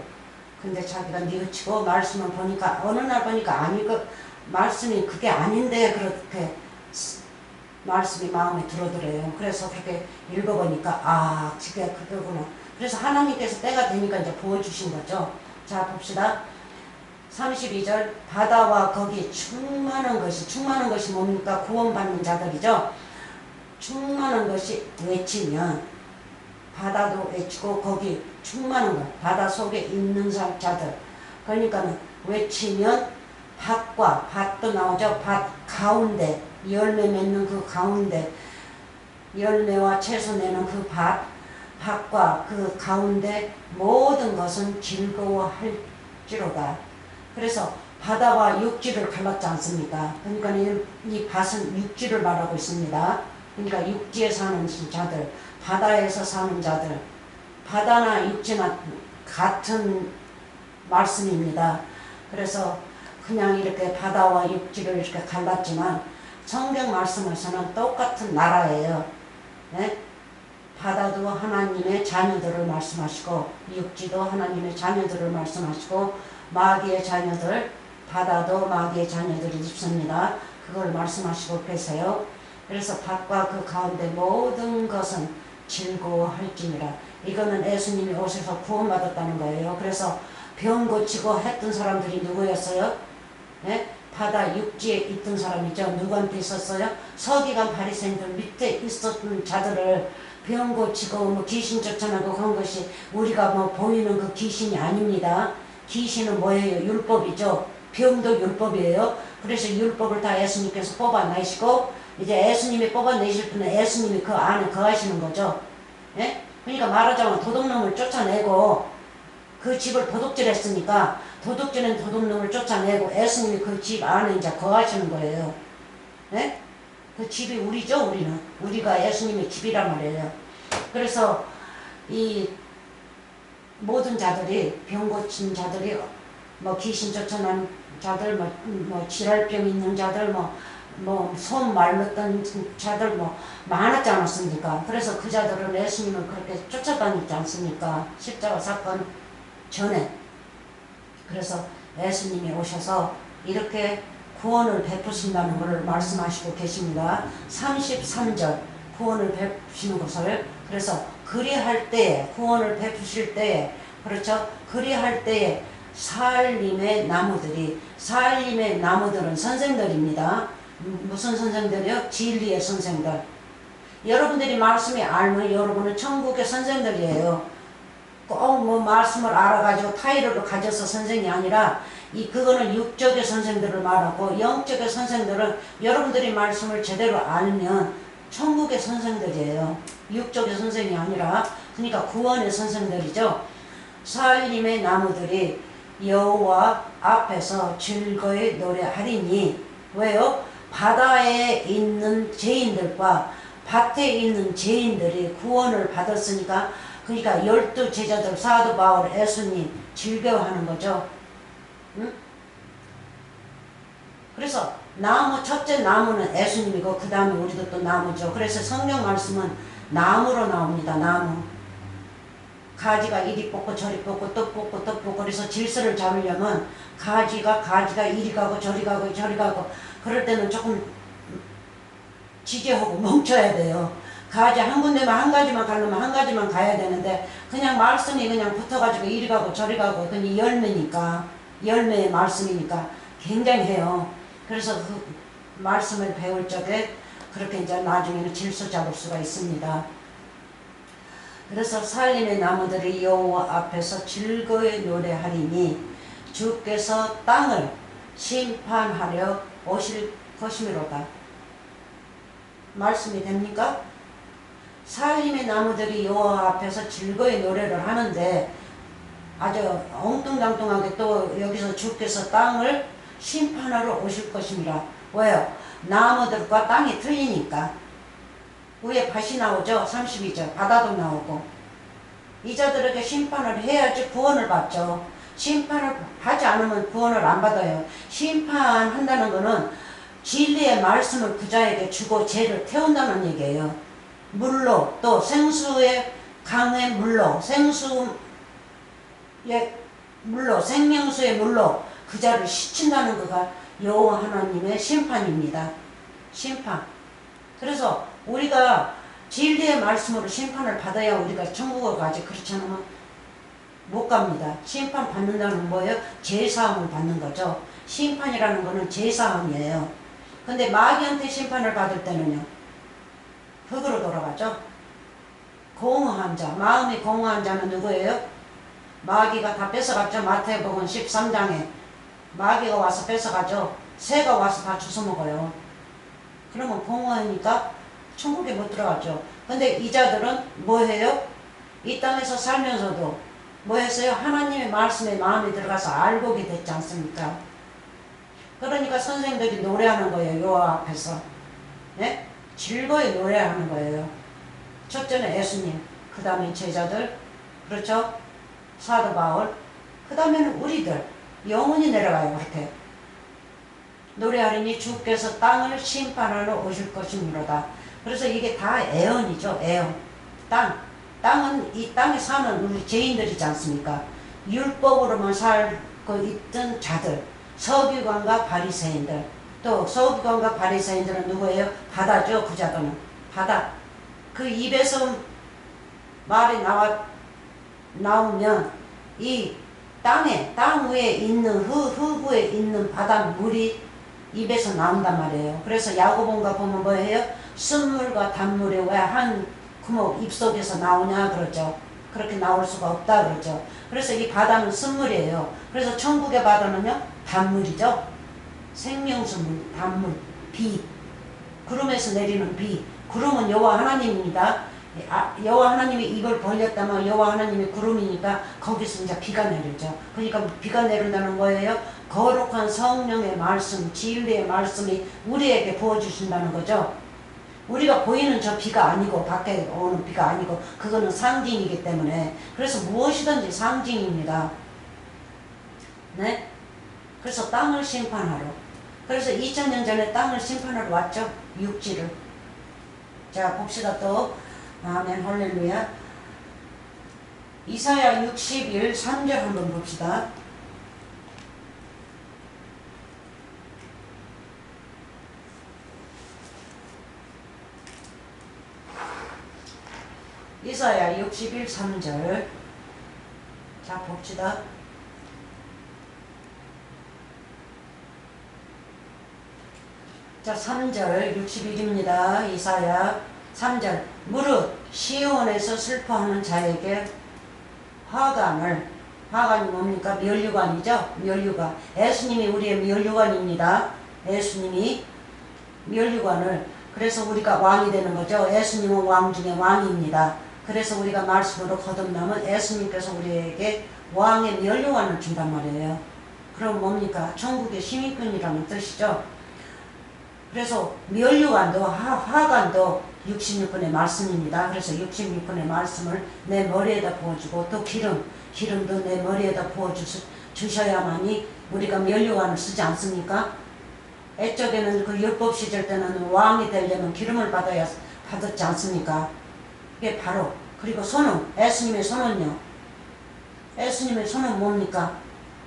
근데 자기가 뉘우치고 말씀을 보니까 어느 날 보니까 아니고 말씀이 그게 아닌데 그렇게 말씀이 마음에 들어들어요. 그래서 그렇게 읽어보니까 그게 그거구나. 그래서 하나님께서 때가 되니까 이제 보여주신 거죠. 자 봅시다. 32절 바다와 거기 충만한 것이 뭡니까? 구원받는 자들이죠. 충만한 것이 외치면 바다도 외치고 거기 충만한 것 바다 속에 있는 자들 그러니까는 외치면 밭도 나오죠. 밭 가운데 열매 맺는 그 가운데 열매와 채소 내는 그 밭과 그 가운데 모든 것은 즐거워할지로다. 그래서 바다와 육지를 갈랐지 않습니까? 그러니까 이 밭은 육지를 말하고 있습니다. 그러니까 육지에 사는 자들, 바다에서 사는 자들, 바다나 육지나 같은 말씀입니다. 그래서 그냥 이렇게 바다와 육지를 이렇게 갈랐지만 성경 말씀에서는 똑같은 나라예요. 네? 바다도 하나님의 자녀들을 말씀하시고 육지도 하나님의 자녀들을 말씀하시고 마귀의 자녀들, 바다도 마귀의 자녀들이 있습니다. 그걸 말씀하시고 계세요. 그래서 밭과 그 가운데 모든 것은 즐거워할지니라. 이거는 예수님이 오셔서 구원받았다는 거예요. 그래서 병 고치고 했던 사람들이 누구였어요? 네? 바다 육지에 있던 사람이죠. 누구한테 있었어요? 서기관 바리새인들 밑에 있었던 자들을 병 고치고 뭐 귀신 쫓아내고 그런 것이 우리가 뭐 보이는 그 귀신이 아닙니다. 귀신은 뭐예요? 율법이죠. 병도 율법이에요. 그래서 율법을 다 예수님께서 뽑아내시고 이제 예수님이 뽑아내실 분은 예수님이 그 안에 거하시는 거죠. 예? 그러니까 말하자면 도둑놈을 쫓아내고 그 집을 도둑질했으니까 도둑질은 도둑놈을 쫓아내고 예수님이 그 집 안에 이제 거하시는 거예요. 예? 그 집이 우리죠, 우리는. 우리가 예수님의 집이란 말이에요. 그래서 이 모든 자들이 병 고친 자들이 뭐 귀신 쫓아난 자들 뭐 지랄병 있는 자들 뭐 손 말랐던 자들 뭐 많았지 않았습니까? 그래서 그 자들은 예수님을 그렇게 쫓아다니지 않습니까? 십자가 사건 전에. 그래서 예수님이 오셔서 이렇게 구원을 베푸신다는 것을 말씀하시고 계십니다. 33절 구원을 베푸시는 것을 그래서 그리할 때에 구원을 베푸실 때에 그렇죠? 그리할 때에 살림의 나무들이 살림의 나무들은 선생들입니다. 무슨 선생들이요? 진리의 선생들. 여러분들이 말씀이 알면 여러분은 천국의 선생들이에요. 꼭 뭐 말씀을 알아가지고 타이틀을 가져서 선생이 아니라 그거는 육적의 선생들을 말하고 영적의 선생들은 여러분들이 말씀을 제대로 알면 천국의 선생들이에요. 육적의 선생이 아니라 그러니까 구원의 선생들이죠. 살림의 나무들이 여호와 앞에서 즐거이 노래하리니 왜요? 바다에 있는 죄인들과 밭에 있는 죄인들이 구원을 받았으니까 그러니까 12 제자들 사도 바울 예수님 즐겨하는 거죠. 응? 그래서 나무 첫째 나무는 예수님이고 그 다음에 우리도 또 나무죠. 그래서 성경 말씀은 나무로 나옵니다. 나무. 가지가 이리 뽑고 저리 뽑고 또 뽑고 또 뽑고 그래서 질서를 잡으려면 가지가 이리 가고 저리 가고 저리 가고 그럴 때는 조금 지지하고 멈춰야 돼요. 가지 한 군데만 한 가지만 가려면 한 가지만 가야 되는데 그냥 말씀이 그냥 붙어가지고 이리 가고 저리 가고 그냥 열매의 말씀이니까 굉장해요. 그래서 그 말씀을 배울 적에 그렇게 이제 나중에는 질서 잡을 수가 있습니다. 그래서 살림의 나무들이 여호와 앞에서 즐거이 노래하리니 주께서 땅을 심판하려 오실 것이미로다. 말씀이 됩니까? 살림의 나무들이 여호와 앞에서 즐거이 노래를 하는데 아주 엉뚱장뚱하게 또 여기서 주께서 땅을 심판하러 오실 것입니다. 왜요? 나무들과 땅이 틀리니까. 위에 밭이 나오죠. 32절 바다도 나오고 이 자들에게 심판을 해야지 구원을 받죠. 심판을 하지 않으면 구원을 안 받아요. 심판한다는 것은 진리의 말씀을 그 자에게 주고 죄를 태운다는 얘기예요. 물로 또 생수의 강의 물로 생수의 물로 생명수의 물로 그 자를 씻친다는 거가 여호와 하나님의 심판입니다. 심판. 그래서 우리가 진리의 말씀으로 심판을 받아야 우리가 천국을 가지 그렇지 않으면 못 갑니다. 심판 받는다는 건 뭐예요? 죄사함을 받는 거죠. 심판이라는 거는 죄사함이에요. 근데 마귀한테 심판을 받을 때는요. 흙으로 돌아가죠. 공허한 자, 마음이 공허한 자는 누구예요? 마귀가 다 뺏어갔죠. 마태복음 13장에 마귀가 와서 뺏어가죠. 새가 와서 다 주워먹어요. 그러면 공허하니까 천국에 못 들어가죠. 근데 이 자들은 뭐 해요? 이 땅에서 살면서도 뭐 했어요? 하나님의 말씀에 마음이 들어가서 알고게 됐지 않습니까? 그러니까 선생들이 노래하는 거예요. 여호와 앞에서. 네? 즐거이 노래하는 거예요. 첫째는 예수님, 그 다음에 제자들, 그렇죠? 사도 바울, 그 다음에는 우리들, 영원히 내려가요. 그렇게. 노래하리니 주께서 땅을 심판하러 오실 것이므로다. 그래서 이게 다 애언이죠. 애언. 땅은 이 땅에 사는 우리 죄인들이지 않습니까? 율법으로만 살고 있던 자들, 서기관과 바리새인들. 또 서기관과 바리새인들은 누구예요? 바다죠. 그 자들은 바다. 그 입에서 말이 나오면 이 땅 위에 있는 흙 위에 있는 바닷물이 입에서 나온단 말이에요. 그래서 야고본가 보면 뭐예요? 쓴물과 단물이 왜 한 구멍 입속에서 나오냐 그러죠. 그렇게 나올 수가 없다 그러죠. 그래서 이 바다는 쓴물이에요. 그래서 천국의 바다는요 단물이죠. 생명수물, 단물, 비, 구름에서 내리는 비. 구름은 여호와 하나님입니다. 여호와 하나님이 입을 벌렸다면 여호와 하나님이 구름이니까 거기서 이제 비가 내리죠. 그러니까 비가 내린다는 거예요. 거룩한 성령의 말씀, 진리의 말씀이 우리에게 부어주신다는 거죠. 우리가 보이는 저 비가 아니고 밖에 오는 비가 아니고 그거는 상징이기 때문에 그래서 무엇이든지 상징입니다. 네? 그래서 땅을 심판하러 그래서 2000년 전에 땅을 심판하러 왔죠. 육지를. 자 봅시다 또. 아멘 할렐루야. 이사야 61 3절 한번 봅시다. 이사야 61 3절. 자 봅시다. 자 3절 61입니다. 이사야 3절. 무릇 시온에서 슬퍼하는 자에게 화관이 뭡니까? 면류관이죠. 면류관. 예수님이 우리의 면류관입니다. 예수님이 면류관을 그래서 우리가 왕이 되는 거죠. 예수님은 왕 중에 왕입니다. 그래서 우리가 말씀으로 거듭나면 예수님께서 우리에게 왕의 면류관을 준단 말이에요. 그럼 뭡니까? 천국의 시민권이라는 뜻이죠. 그래서 면류관도 화관도 66분의 말씀입니다. 그래서 66분의 말씀을 내 머리에다 부어주고 또 기름도 내 머리에다 부어주셔야만이 우리가 면류관을 쓰지 않습니까? 옛적에는 그 율법 시절 때는 왕이 되려면 기름을 받았지 않습니까? 이게 바로 그리고 손은 예수님의 손은요. 예수님의 손은 뭡니까?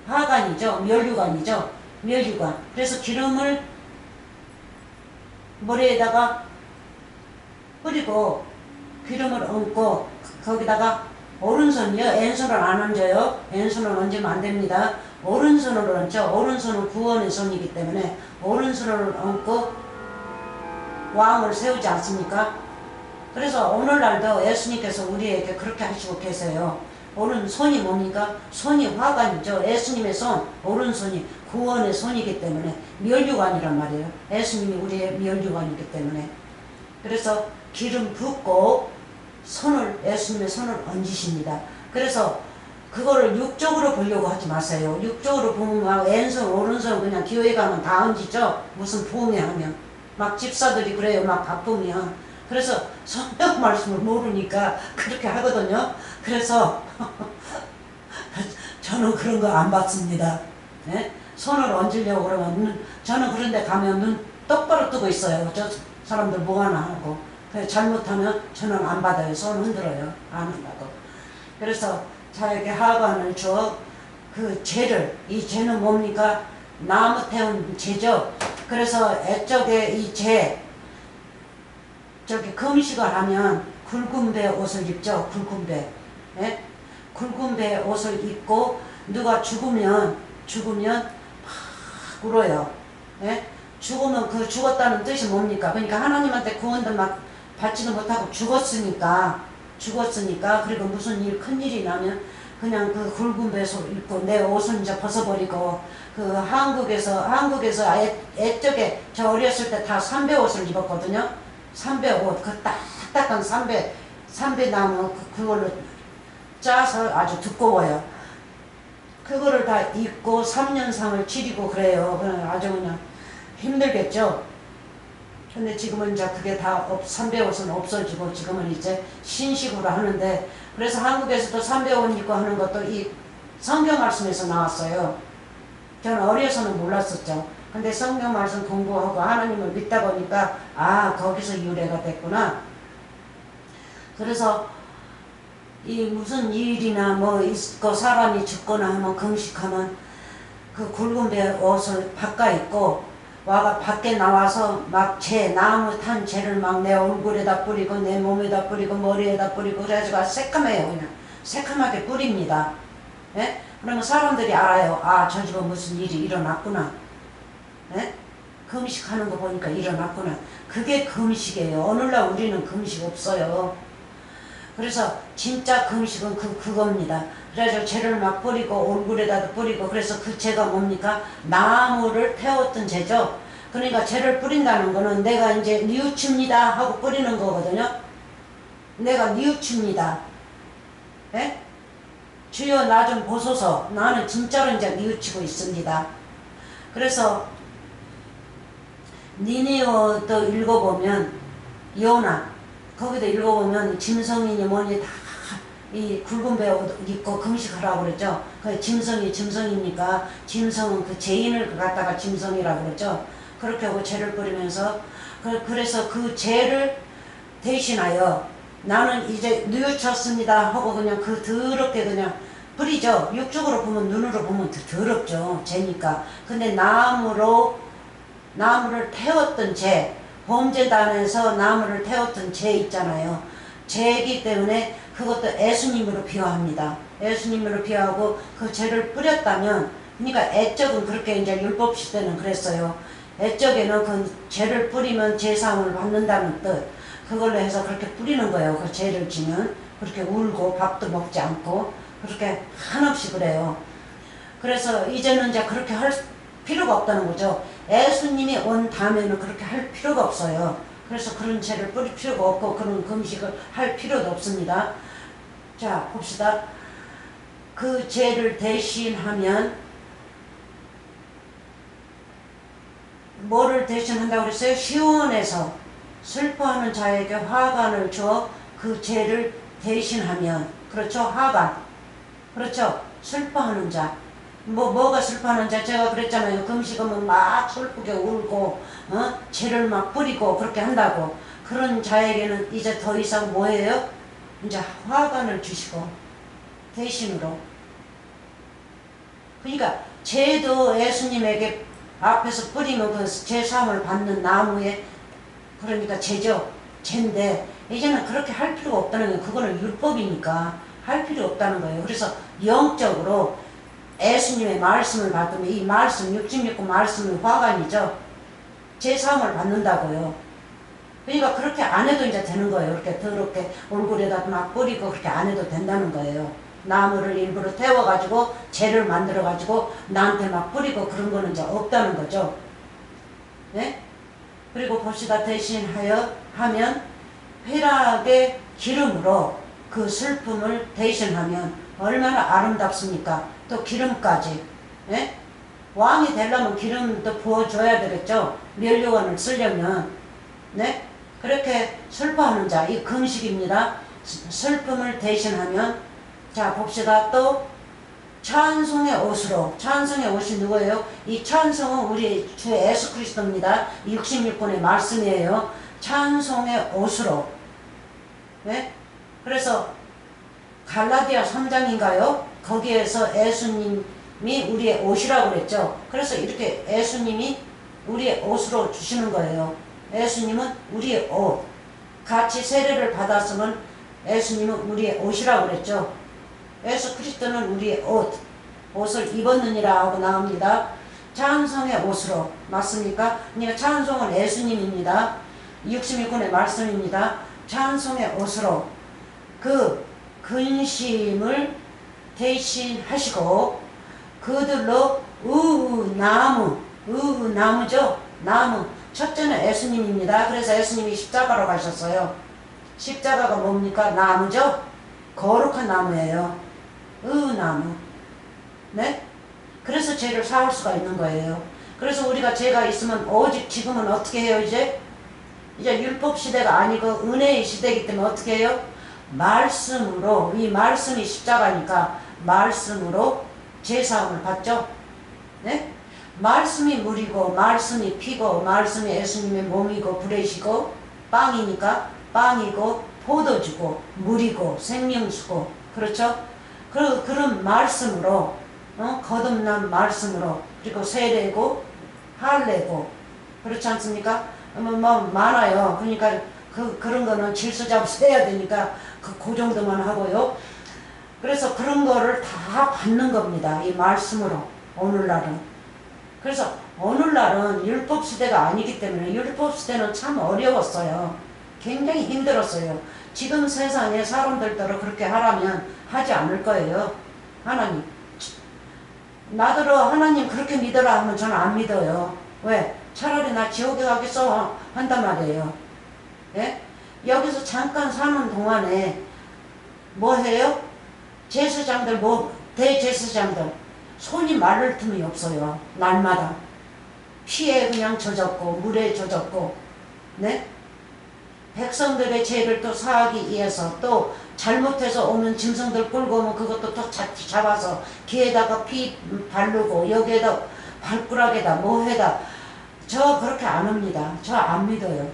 화관이죠. 면류관이죠. 면류관. 그래서 기름을 머리에다가 뿌리고 기름을 얹고 거기다가 오른손이요. 왼손을 안 얹어요. 왼손을 얹으면 안 됩니다. 오른손으로 얹죠. 오른손은 구원의 손이기 때문에 오른손을 얹고 왕을 세우지 않습니까? 그래서 오늘날도 예수님께서 우리에게 그렇게 하시고 계세요. 오른손이 뭡니까? 손이 화관이죠. 예수님의 손, 오른손이 구원의 손이기 때문에 면류관이란 말이에요. 예수님이 우리의 면류관이기 때문에. 그래서 기름 붓고 예수님의 손을 얹으십니다. 그래서 그거를 육적으로 보려고 하지 마세요. 육적으로 보면 왼손, 오른손 그냥 교회 가면 다 얹이죠. 무슨 부흥회 하면. 막 집사들이 그래요. 막 바쁘면. 그래서 성경 말씀을 모르니까 그렇게 하거든요. 그래서 저는 그런 거 안 받습니다. 네? 손을 얹으려고 그러면 저는 그런 데 가면 눈 똑바로 뜨고 있어요. 저 사람들 뭐 하나 하고. 잘못하면 저는 안 받아요. 손 흔들어요. 안 한다고. 그래서 자에게 하관을 줘. 그 죄를, 이 죄는 뭡니까? 나무 태운 죄죠. 그래서 애쪽에 이 죄, 금식을 하면 굵은 배 옷을 입죠. 굵은 배. 예? 굵은 배 옷을 입고 누가 죽으면 막 울어요. 예? 죽으면 그 죽었다는 뜻이 뭡니까? 그러니까 하나님한테 구원도 막 받지도 못하고 죽었으니까 그리고 무슨 큰일이 나면 그냥 그 굵은 배옷을 입고 내 옷은 이제 벗어버리고 그 한국에서 애쪽에 저 어렸을 때 다 삼배 옷을 입었거든요. 삼배 옷, 그 딱딱한 삼배 나무 그걸로 짜서 아주 두꺼워요. 그거를 다 입고 3년상을 치르고 그래요. 아주 그냥 힘들겠죠. 근데 지금은 이제 그게 다 삼배 옷은 없어지고 지금은 이제 신식으로 하는데 그래서 한국에서도 삼배 옷 입고 하는 것도 이 성경 말씀에서 나왔어요. 저는 어려서는 몰랐었죠. 근데 성경 말씀 공부하고 하나님을 믿다 보니까 거기서 유래가 됐구나. 그래서 이 무슨 일이나 뭐 있고 사람이 죽거나 하면 금식하면 그 굵은 배 옷을 바꿔 입고 와가 밖에 나와서 막 나무 탄 재를 막 내 얼굴에다 뿌리고 내 몸에다 뿌리고 머리에다 뿌리고 그래가지고 새까매요. 그냥 새까맣게 뿌립니다. 예? 그러면 사람들이 알아요. 아, 저 집은 무슨 일이 일어났구나. 예? 금식하는 거 보니까 일어났구나. 그게 금식이에요. 오늘날 우리는 금식 없어요. 그래서 진짜 금식은 그겁니다. 그래서 재를 막 뿌리고 얼굴에다도 뿌리고 그래서 그 재가 뭡니까? 나무를 태웠던 재죠. 그러니까 재를 뿌린다는 거는 내가 이제 뉘우칩니다 하고 뿌리는 거거든요. 내가 뉘우칩니다. 예? 주여 나 좀 보소서. 나는 진짜로 이제 뉘우치고 있습니다. 그래서 니네어도 읽어보면 요나 거기도 읽어보면 짐승이니 뭐니 다 이 굵은 배 옷 입고 금식하라고 그랬죠. 그 짐승이니까 짐승은 그 죄인을 갖다가 짐승이라고 그랬죠. 그렇게 하고 죄를 뿌리면서 그래서 그 죄를 대신하여 나는 이제 뉘우쳤습니다 하고 그냥 그 더럽게 그냥 뿌리죠. 육적으로 보면 눈으로 보면 더럽죠. 죄니까. 근데 나무를 태웠던 죄, 범죄단에서 나무를 태웠던 죄 있잖아요. 죄이기 때문에 그것도 예수님으로 비유합니다. 예수님으로 비유하고 그 죄를 뿌렸다면, 그러니까 애적은 그렇게 이제 율법 시대는 그랬어요. 애적에는 그 죄를 뿌리면 죄사함을 받는다는 뜻. 그걸로 해서 그렇게 뿌리는 거예요. 그 죄를 지면 그렇게 울고 밥도 먹지 않고 그렇게 한없이 그래요. 그래서 이제는 이제 그렇게 할 필요가 없다는 거죠. 예수님이 온 다음에는 그렇게 할 필요가 없어요. 그래서 그런 죄를 뿌릴 필요가 없고 그런 금식을 할 필요도 없습니다. 자, 봅시다. 그 죄를 대신하면 뭐를 대신한다고 그랬어요? 시온에서 슬퍼하는 자에게 화관을 줘 그 죄를 대신하면, 그렇죠? 화관. 그렇죠? 슬퍼하는 자. 뭐가 슬퍼하는 자? 제가 그랬잖아요. 금식하면 막 슬프게 울고, 죄를 막 뿌리고 그렇게 한다고. 그런 자에게는 이제 더 이상 뭐예요? 이제 화관을 주시고, 대신으로. 그러니까, 죄도 예수님에게 앞에서 뿌리면 그 죄사함을 받는 나무에, 그러니까 죄죠. 죄인데, 이제는 그렇게 할 필요가 없다는 거예요. 그거는 율법이니까 할 필요 없다는 거예요. 그래서 영적으로 예수님의 말씀을 받으면 이 말씀, 66권 말씀은 화관이죠. 죄사함을 받는다고요. 그러니까 그렇게 안 해도 이제 되는 거예요. 그렇게 더럽게 얼굴에다 막 뿌리고 그렇게 안 해도 된다는 거예요. 나무를 일부러 태워가지고 죄를 만들어가지고 나한테 막 뿌리고 그런 거는 이제 없다는 거죠. 네? 그리고 봅시다. 대신하여 하면 회락의 기름으로 그 슬픔을 대신하면 얼마나 아름답습니까? 또 기름까지. 예? 왕이 되려면 기름도 부어줘야 되겠죠. 면류관을 쓰려면. 네? 그렇게 슬퍼하는 자, 이 금식입니다. 슬픔을 대신하면, 자 봅시다. 또 찬송의 옷으로. 찬송의 옷이 누구예요? 이 찬송은 우리 주 예수 그리스도입니다. 66권의 말씀이에요. 찬송의 옷으로. 네? 그래서 갈라디아 3장인가요? 거기에서 예수님이 우리의 옷이라고 그랬죠. 그래서 이렇게 예수님이 우리의 옷으로 주시는 거예요. 예수님은 우리의 옷. 같이 세례를 받았으면 예수님은 우리의 옷이라고 그랬죠. 예수 그리스도는 우리의 옷을 입었느니라 하고 나옵니다. 찬송의 옷으로. 맞습니까? 그러니까 찬송은 예수님입니다. 66권의 말씀입니다. 찬송의 옷으로 그 근심을 대신하시고 그들로 나무죠. 나무. 첫째는 예수님입니다. 그래서 예수님이 십자가로 가셨어요. 십자가가 뭡니까? 나무죠. 거룩한 나무예요. 나무. 네? 그래서 죄를 사할 수가 있는 거예요. 그래서 우리가 죄가 있으면 오직 지금은 어떻게 해요? 이제 율법 시대가 아니고 은혜의 시대이기 때문에 어떻게 해요? 말씀으로. 이 말씀이 십자가니까 말씀으로 죄사함을 받죠. 네? 말씀이 물이고 말씀이 피고 말씀이 예수님의 몸이고 브레시고 빵이니까 빵이고 포도주고 물이고 생명수고 그렇죠? 그런 말씀으로 거듭난 말씀으로 그리고 세례고 할례고 그렇지 않습니까? 뭐 많아요. 그러니까 그런 거는 질서 잡아서 해야 되니까 그 정도만 하고요. 그래서 그런 거를 다 받는 겁니다. 이 말씀으로 오늘날은. 그래서 오늘날은 율법 시대가 아니기 때문에 율법 시대는 참 어려웠어요. 굉장히 힘들었어요. 지금 세상에 사람들대로 그렇게 하라면 하지 않을 거예요. 하나님. 나더러 하나님 그렇게 믿어라 하면 저는 안 믿어요. 왜? 차라리 나 지옥에 가겠어 한단 말이에요. 예? 여기서 잠깐 사는 동안에 뭐 해요? 제사장들 대제사장들 손이 마를 틈이 없어요. 날마다 피에 그냥 젖었고 물에 젖었고 네? 백성들의 죄를 또 사하기 위해서 또 잘못해서 오면 짐승들 끌고 오면 그것도 또 잡아서 귀에다가 피 바르고 여기에다 발가락에다 뭐에다 저 그렇게 안 합니다. 저 안 믿어요.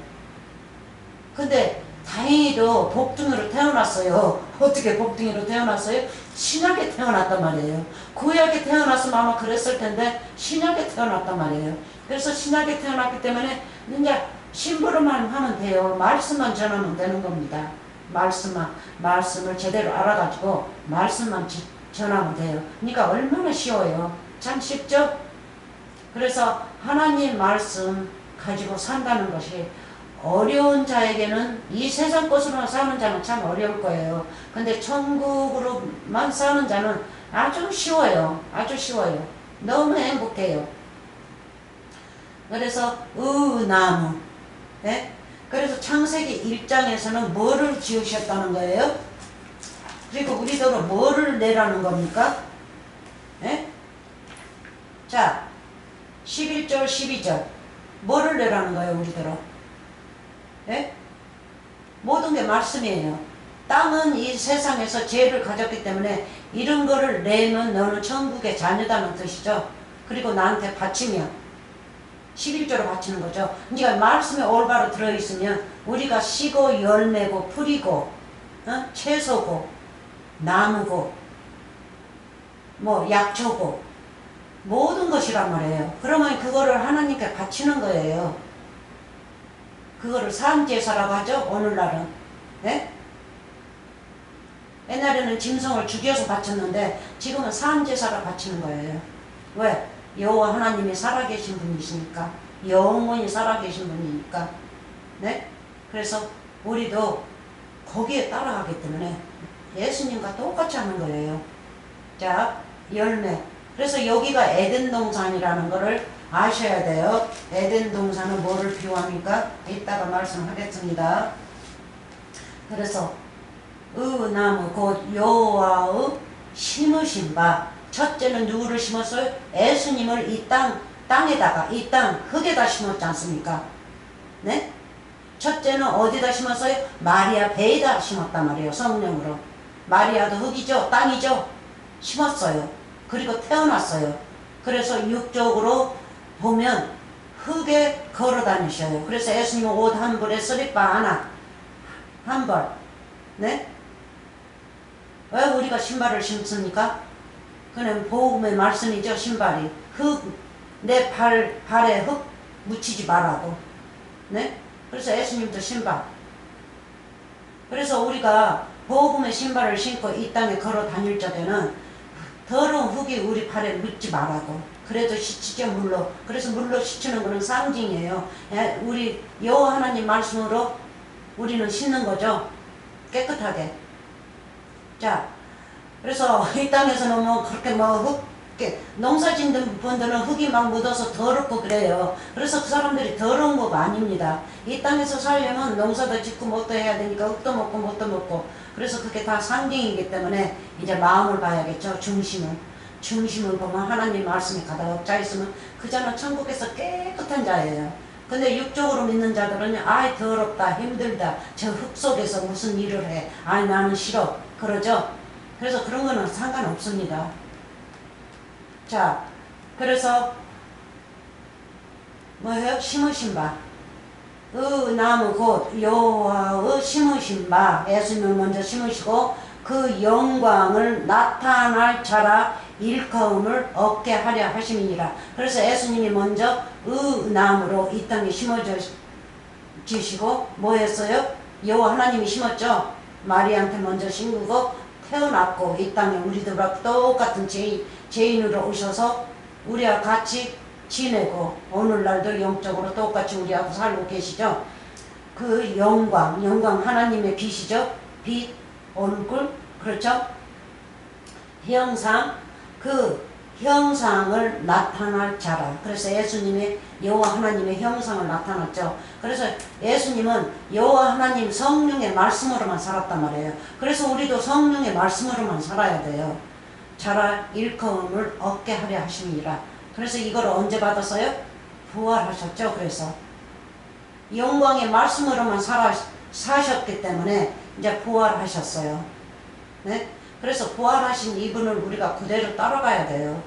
근데 다행히도 복둥이로 태어났어요. 어떻게 복둥이로 태어났어요? 신약에 태어났단 말이에요. 구약에 태어났으면 아마 그랬을 텐데 신약에 태어났단 말이에요. 그래서 신약에 태어났기 때문에 이제 심부름만 하면 돼요. 말씀만 전하면 되는 겁니다. 말씀을 제대로 알아가지고 말씀만 전하면 돼요. 그러니까 얼마나 쉬워요. 참 쉽죠? 그래서 하나님 말씀 가지고 산다는 것이 어려운 자에게는 이 세상 것으로만 사는 자는 참 어려울 거예요. 근데 천국으로만 사는 자는 아주 쉬워요. 아주 쉬워요. 너무 행복해요. 그래서 나무 네? 그래서 창세기 1장에서는 뭐를 지으셨다는 거예요? 그리고 우리더러 뭐를 내라는 겁니까? 네? 자 11절 12절 뭐를 내라는 거예요 우리더러? 네? 모든 게 말씀이에요. 땅은 이 세상에서 죄를 가졌기 때문에 이런 거를 내면 너는 천국의 자녀다는 뜻이죠. 그리고 나한테 바치면 11조로 바치는 거죠. 그러니까 말씀에 올바로 들어있으면 우리가 씨고 열매고 풀이고 채소고 나무고 뭐 약초고 모든 것이란 말이에요. 그러면 그거를 하나님께 바치는 거예요. 그거를 산제사라고 하죠. 오늘날은. 네? 옛날에는 짐승을 죽여서 바쳤는데 지금은 산제사라 바치는 거예요. 왜? 여호와 하나님이 살아계신 분이시니까. 영원히 살아계신 분이니까. 네? 그래서 우리도 거기에 따라가기 때문에 예수님과 똑같이 하는 거예요. 자, 열매. 그래서 여기가 에덴 동산이라는 거를 아셔야 돼요. 에덴 동산은 뭐를 비유합니까? 이따가 말씀하겠습니다. 그래서 나무 곧 여호와의 심으신 바 첫째는 누구를 심었어요? 예수님을 이 땅에다가 이 땅 흙에다 심었지 않습니까? 네? 첫째는 어디다 심었어요? 마리아 배에다 심었단 말이에요. 성령으로. 마리아도 흙이죠? 땅이죠? 심었어요. 그리고 태어났어요. 그래서 육적으로 보면 흙에 걸어 다니셔요. 그래서 예수님은 옷 한 벌에 쓰리빠 하나 한 벌. 네? 왜 우리가 신발을 신습니까? 그는 복음의 말씀이죠. 신발이 내 발에 흙 묻히지 말라고. 네? 그래서 예수님도 신발. 그래서 우리가 복음의 신발을 신고 이 땅에 걸어 다닐 적에는 더러운 흙이 우리 발에 묻지 말라고. 그래도 씻지죠, 물로. 그래서 물로 씻는 거는 상징이에요. 우리 여호와 하나님 말씀으로 우리는 씻는 거죠. 깨끗하게. 자, 그래서 이 땅에서는 뭐 그렇게 뭐 농사 짓는 분들은 흙이 막 묻어서 더럽고 그래요. 그래서 그 사람들이 더러운 거가 아닙니다. 이 땅에서 살려면 농사도 짓고 뭣도 해야 되니까 흙도 먹고 뭣도 먹고. 그래서 그게 다 상징이기 때문에 이제 마음을 봐야겠죠. 중심을 보면 하나님 말씀이 가득 차 있으면 그 자는 천국에서 깨끗한 자예요. 근데 육적으로 믿는 자들은 아이 더럽다 힘들다 저 흙 속에서 무슨 일을 해 아이 나는 싫어 그러죠. 그래서 그런 거는 상관없습니다. 자, 그래서 뭐예요? 심으신 바 나무 곧 여호와의 심으신 바 예수님을 먼저 심으시고 그 영광을 나타날 자라 일컬음을 얻게 하려 하심이니라. 그래서 예수님이 먼저 나무로 이 땅에 심어져 지시고 뭐 했어요? 여호와 하나님이 심었죠. 마리아한테 먼저 심고 태어났고 이 땅에 우리들과 똑같은 죄인으로 오셔서 우리와 같이 지내고 오늘날도 영적으로 똑같이 우리하고 살고 계시죠. 그 영광 하나님의 빛이죠. 빛, 얼굴, 그렇죠? 형상, 그 형상을 나타날 자라. 그래서 예수님의 여호와 하나님의 형상을 나타났죠. 그래서 예수님은 여호와 하나님 성령의 말씀으로만 살았단 말이에요. 그래서 우리도 성령의 말씀으로만 살아야 돼요. 자라 일컬음을 얻게 하려 하심이라. 그래서 이걸 언제 받았어요? 부활하셨죠. 그래서 영광의 말씀으로만 사셨기 때문에 이제 부활하셨어요. 네? 그래서 부활하신 이분을 우리가 그대로 따라가야 돼요.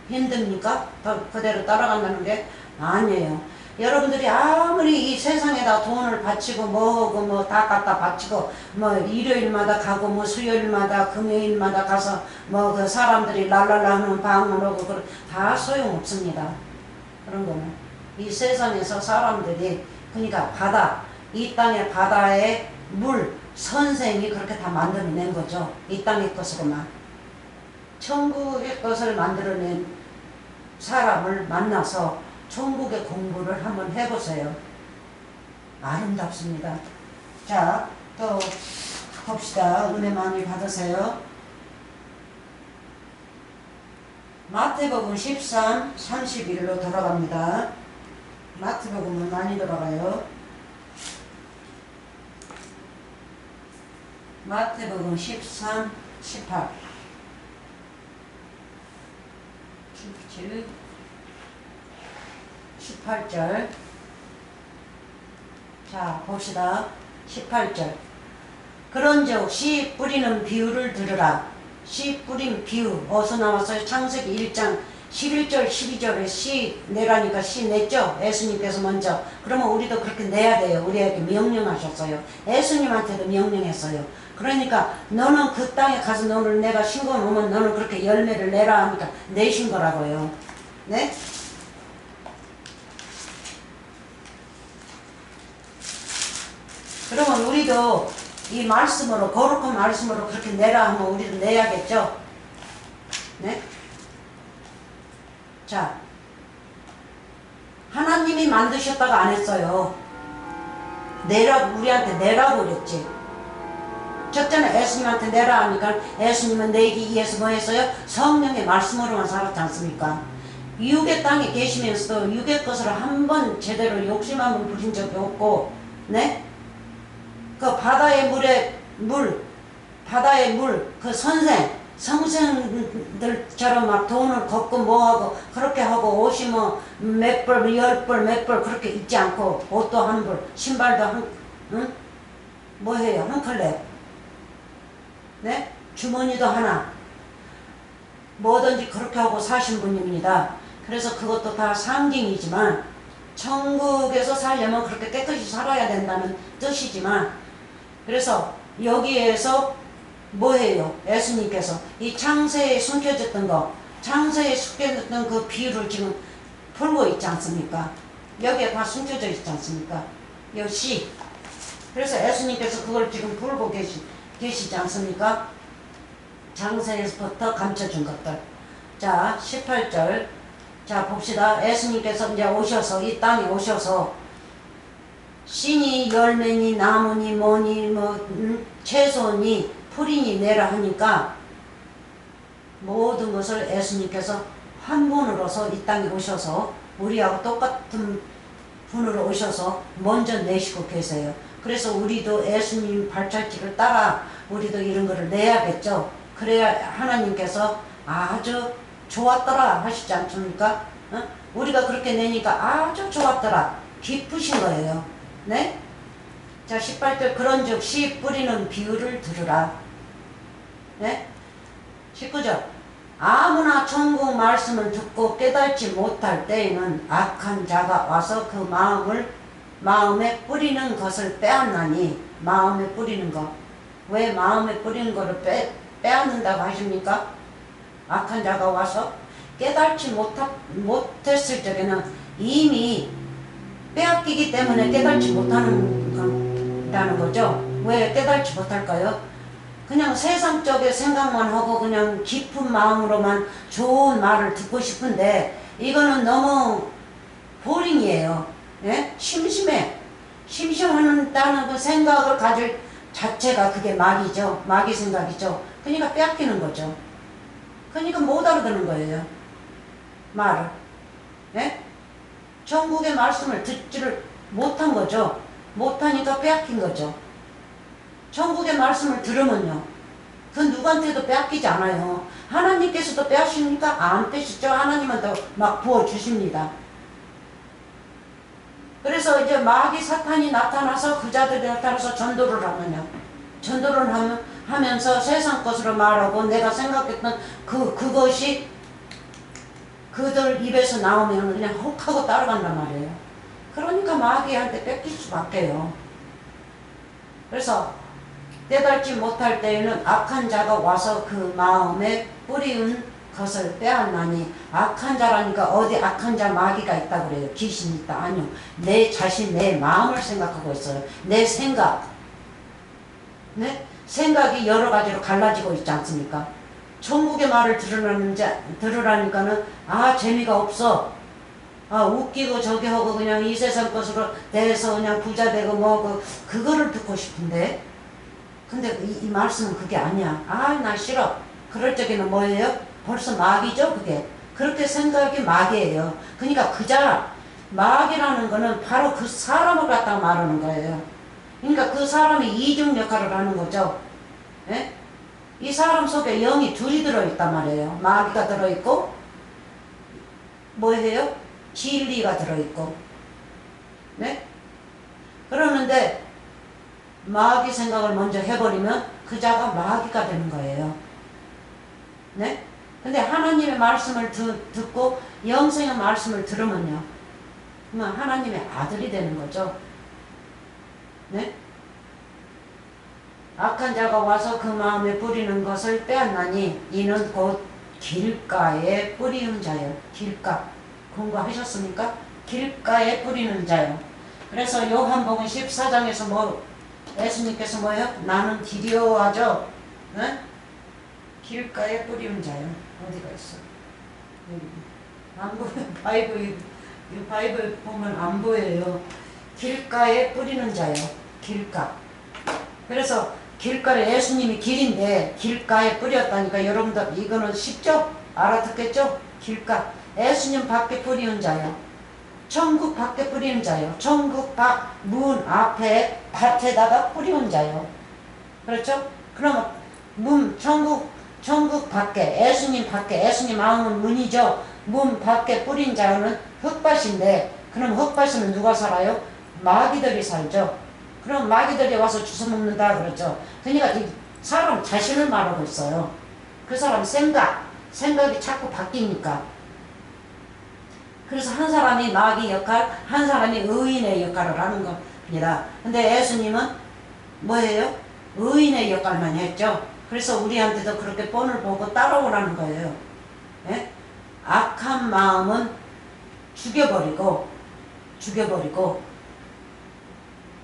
힘듭니까? 그대로 따라간다는 게 아니에요. 여러분들이 아무리 이 세상에다 돈을 바치고 뭐 다 갖다 바치고 뭐 일요일마다 가고 뭐 수요일마다 금요일마다 가서 뭐 그 사람들이 랄랄라 하는 방문하고 다 소용없습니다. 그런 거는 이 세상에서 사람들이 그러니까 바다 이 땅의 바다의 물 선생이 그렇게 다 만들어낸 거죠. 이 땅의 것으로만. 천국의 것을 만들어낸 사람을 만나서 천국의 공부를 한번 해보세요. 아름답습니다. 자, 또 봅시다. 은혜 많이 받으세요. 마태복음 13, 31로 돌아갑니다. 마태복음은 많이 돌아가요. 마태복음 13, 18 18절 자 봅시다. 18절 그런즉 씨 뿌리는 비유를 들으라. 씨 뿌린 비유 어디서 나왔어요? 창세기 1장 11절 12절에 씨 내라니까 씨 냈죠. 예수님께서 먼저. 그러면 우리도 그렇게 내야 돼요. 우리에게 명령하셨어요. 예수님한테도 명령했어요. 그러니까 너는 그 땅에 가서 너를 내가 신고 놓으면 너는 그렇게 열매를 내라 하니까 내신 거라고요. 네? 그러면 우리도 이 말씀으로 거룩한 말씀으로 그렇게 내라 하면 우리도 내야겠죠. 네? 자, 하나님이 만드셨다가 안 했어요. 우리한테 내라고 그랬지. 첫째는 예수님한테 내라 하니까 예수님은 내기 위해서 뭐 했어요? 성령의 말씀으로만 살았지 않습니까? 육의 땅에 계시면서도 육의 것을 한 번 제대로 욕심 한번 부린 적이 없고, 네? 그 바다의 그 성생들처럼 막 돈을 걷고 뭐하고 그렇게 하고 옷이 뭐 몇 벌, 10벌, 몇 벌 그렇게 입지 않고 옷도 한 벌, 신발도 뭐 해요? 한 컬레. 네? 주머니도 하나. 뭐든지 그렇게 하고 사신 분입니다. 그래서 그것도 다 상징이지만 천국에서 살려면 그렇게 깨끗이 살아야 된다는 뜻이지만 그래서 여기에서 뭐해요? 예수님께서 이 창세에 숨겨졌던 그 비유를 지금 풀고 있지 않습니까? 여기에 다 숨겨져 있지 않습니까? 요 씨. 그래서 예수님께서 그걸 지금 풀고 계시지 않습니까? 창세에서부터 감춰준 것들. 자, 18절. 자, 봅시다. 예수님께서 이제 오셔서, 이 땅에 오셔서, 씨니, 열매니, 나무니, 뭐니, 채소니, 풀이니 내라 하니까, 모든 것을 예수님께서 한 분으로서 이 땅에 오셔서, 우리하고 똑같은 분으로 오셔서 먼저 내시고 계세요. 그래서 우리도 예수님 발자취를 따라 우리도 이런 거를 내야겠죠. 그래야 하나님께서 아주 좋았더라 하시지 않습니까? 어? 우리가 그렇게 내니까 아주 좋았더라. 기쁘신 거예요. 네? 자, 18절 그런즉 씨 뿌리는 비유를 들으라. 네? 19절 아무나 천국 말씀을 듣고 깨닫지 못할 때에는 악한 자가 와서 그 마음을 마음에 뿌리는 것을 빼앗나니. 마음에 뿌리는 것. 왜 마음에 뿌리는 거를 빼앗는다고 하십니까? 악한 자가 와서 깨닫지 못했을 적에는 이미 빼앗기기 때문에 깨닫지 못하는 거죠. 왜 깨닫지 못할까요? 그냥 세상적인 생각만 하고 그냥 깊은 마음으로만 좋은 말을 듣고 싶은데 이거는 너무 보링이에요. 예? 심심하다는 그 생각을 가질 자체가 그게 마귀죠. 마귀 생각이죠. 그러니까 빼앗기는 거죠. 그러니까 못 알아듣는 거예요. 말을. 예? 천국의 말씀을 듣지를 못한 거죠. 못하니까 빼앗긴 거죠. 천국의 말씀을 들으면요. 그 누구한테도 빼앗기지 않아요. 하나님께서도 빼앗십니까? 안 빼시죠. 하나님한테 막 부어주십니다. 그래서 이제 마귀 사탄이 나타나서 그 자들이 나타나서 전도를 하면요. 전도를 하면서 세상 것으로 말하고 내가 생각했던 그것이 그들 입에서 나오면 그냥 혹하고 따라간단 말이에요. 그러니까 마귀한테 뺏길 수밖에요. 그래서 깨닫지 못할 때에는 악한 자가 와서 그 마음에 뿌리운 것을 빼앗나니. 악한 자라니까 어디 악한 자 마귀가 있다고 그래요. 귀신이 있다. 아니요. 내 자신, 내 마음을 생각하고 있어요. 내 생각. 네? 생각이 여러 가지로 갈라지고 있지 않습니까? 천국의 말을 들으라니까는 재미가 없어. 웃기고 저기 하고 그냥 이 세상 것으로 대해서 그냥 부자 되고 뭐 그거를 듣고 싶은데 근데 이 말씀은 그게 아니야. 나 싫어. 그럴 적에는 뭐예요? 벌써 마귀죠 그게. 그렇게 생각이 마귀예요. 그러니까 마귀라는 거는 바로 그 사람을 갖다가 말하는 거예요. 그러니까 그 사람이 이중 역할을 하는 거죠. 예? 이 사람 속에 영이 둘이 들어있단 말이에요. 마귀가 들어있고 뭐예요? 진리가 들어있고. 네? 그러는데 마귀 생각을 먼저 해버리면 그 자가 마귀가 되는 거예요. 네? 근데 하나님의 말씀을 듣고 영생의 말씀을 들으면요. 그러면 하나님의 아들이 되는 거죠. 네? 악한 자가 와서 그 마음에 뿌리는 것을 빼앗나니 이는 곧 길가에 뿌리는 자요. 길가. 공부하셨습니까? 길가에 뿌리는 자요. 그래서 요한복음 14장에서 예수님께서 뭐예요? 나는 길이요 하죠. 네? 길가에 뿌리는 자요. 어디가 있어? 여기. 안 보여. 바이블 보면 안 보여요. 길가에 뿌리는 자요. 길가. 그래서 길가에 예수님이 길인데 길가에 뿌렸다니까 여러분들 이거는 쉽죠? 알아듣겠죠? 길가. 예수님 밖에 뿌리는 자요. 천국 밖에 뿌리는 자요. 천국 밖 문 앞에 밭에다가 뿌리는 자요. 그렇죠? 그러면 천국 밖에 예수님 밖에 예수님 마음은 문이죠. 문 밖에 뿌린 자는 흙밭인데 그럼 흙밭에는 누가 살아요? 마귀들이 살죠. 그럼 마귀들이 와서 주워먹는다 그러죠. 그러니까 이 사람 자신을 말하고 있어요. 그 사람 생각이 자꾸 바뀌니까. 그래서 한 사람이 마귀 역할, 한 사람이 의인의 역할을 하는 겁니다. 근데 예수님은 뭐예요? 의인의 역할만 했죠. 그래서 우리한테도 그렇게 본을 보고 따라오라는 거예요. 예? 악한 마음은 죽여버리고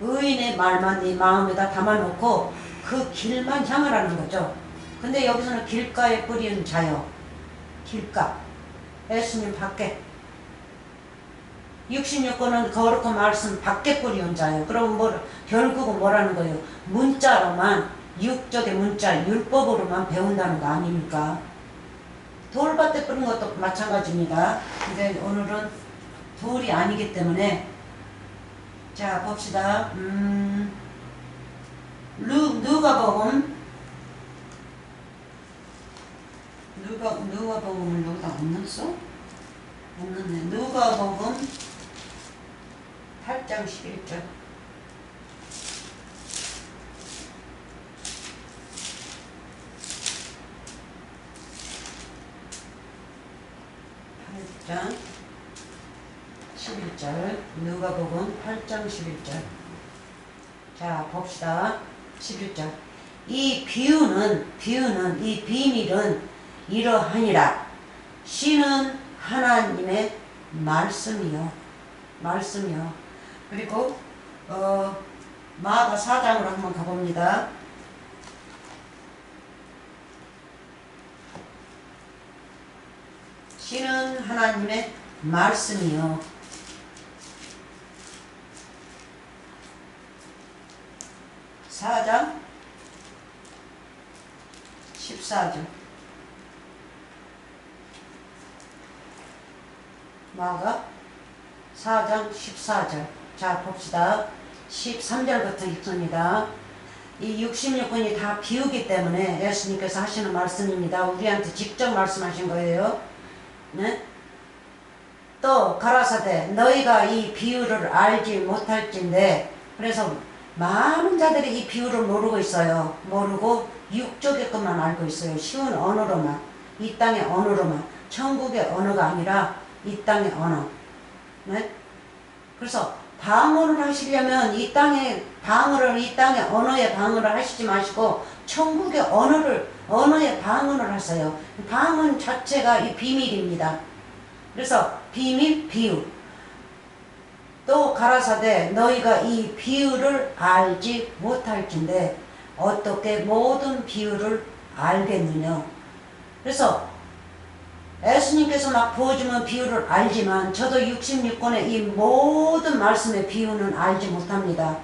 의인의 말만 네 마음에다 담아놓고 그 길만 향하라는 거죠. 근데 여기서는 길가에 뿌리는 자요. 길가. 예수님 밖에. 66권은 거룩한 말씀 밖에 뿌리는 자요. 그럼 결국은 뭐라는 거예요? 문자로만, 육적의 문자, 율법으로만 배운다는 거 아닙니까? 돌밭에 뿌린 것도 마찬가지입니다. 근데 오늘은 돌이 아니기 때문에 자 봅시다. 누가복음을 여기다 안 넣었어? 안 넣네. 누가복음 8장 11절. 8장 11절. 11절. 누가복음 8장 11절. 자, 봅시다. 11절. 이 비유는 이 비밀은 이러하니라. 신은 하나님의 말씀이요. 그리고 마가 4장으로 한번 가봅니다. 신은 하나님의 말씀이요. 4장 14절. 마가 4장 14절. 자, 봅시다. 13절부터 읽습니다. 이 66권이 다 비유기 때문에 예수님께서 하시는 말씀입니다. 우리한테 직접 말씀하신 거예요. 네? 또 가라사대 너희가 이 비유를 알지 못할진대. 그래서 많은 자들이 이 비유를 모르고 있어요. 모르고 육적의 것만 알고 있어요. 쉬운 언어로만, 이 땅의 언어로만, 천국의 언어가 아니라 이 땅의 언어. 네? 그래서 방언을 하시려면 이 땅의 언어의 방언을 하시지 마시고 천국의 언어의 방언을 하세요. 방언 자체가 이 비밀입니다. 그래서 비밀, 비유. 또 가라사대 너희가 이 비유를 알지 못할진대 어떻게 모든 비유를 알겠느냐. 그래서 예수님께서 막 부어주면 비유를 알지만 저도 66권의 이 모든 말씀의 비유는 알지 못합니다.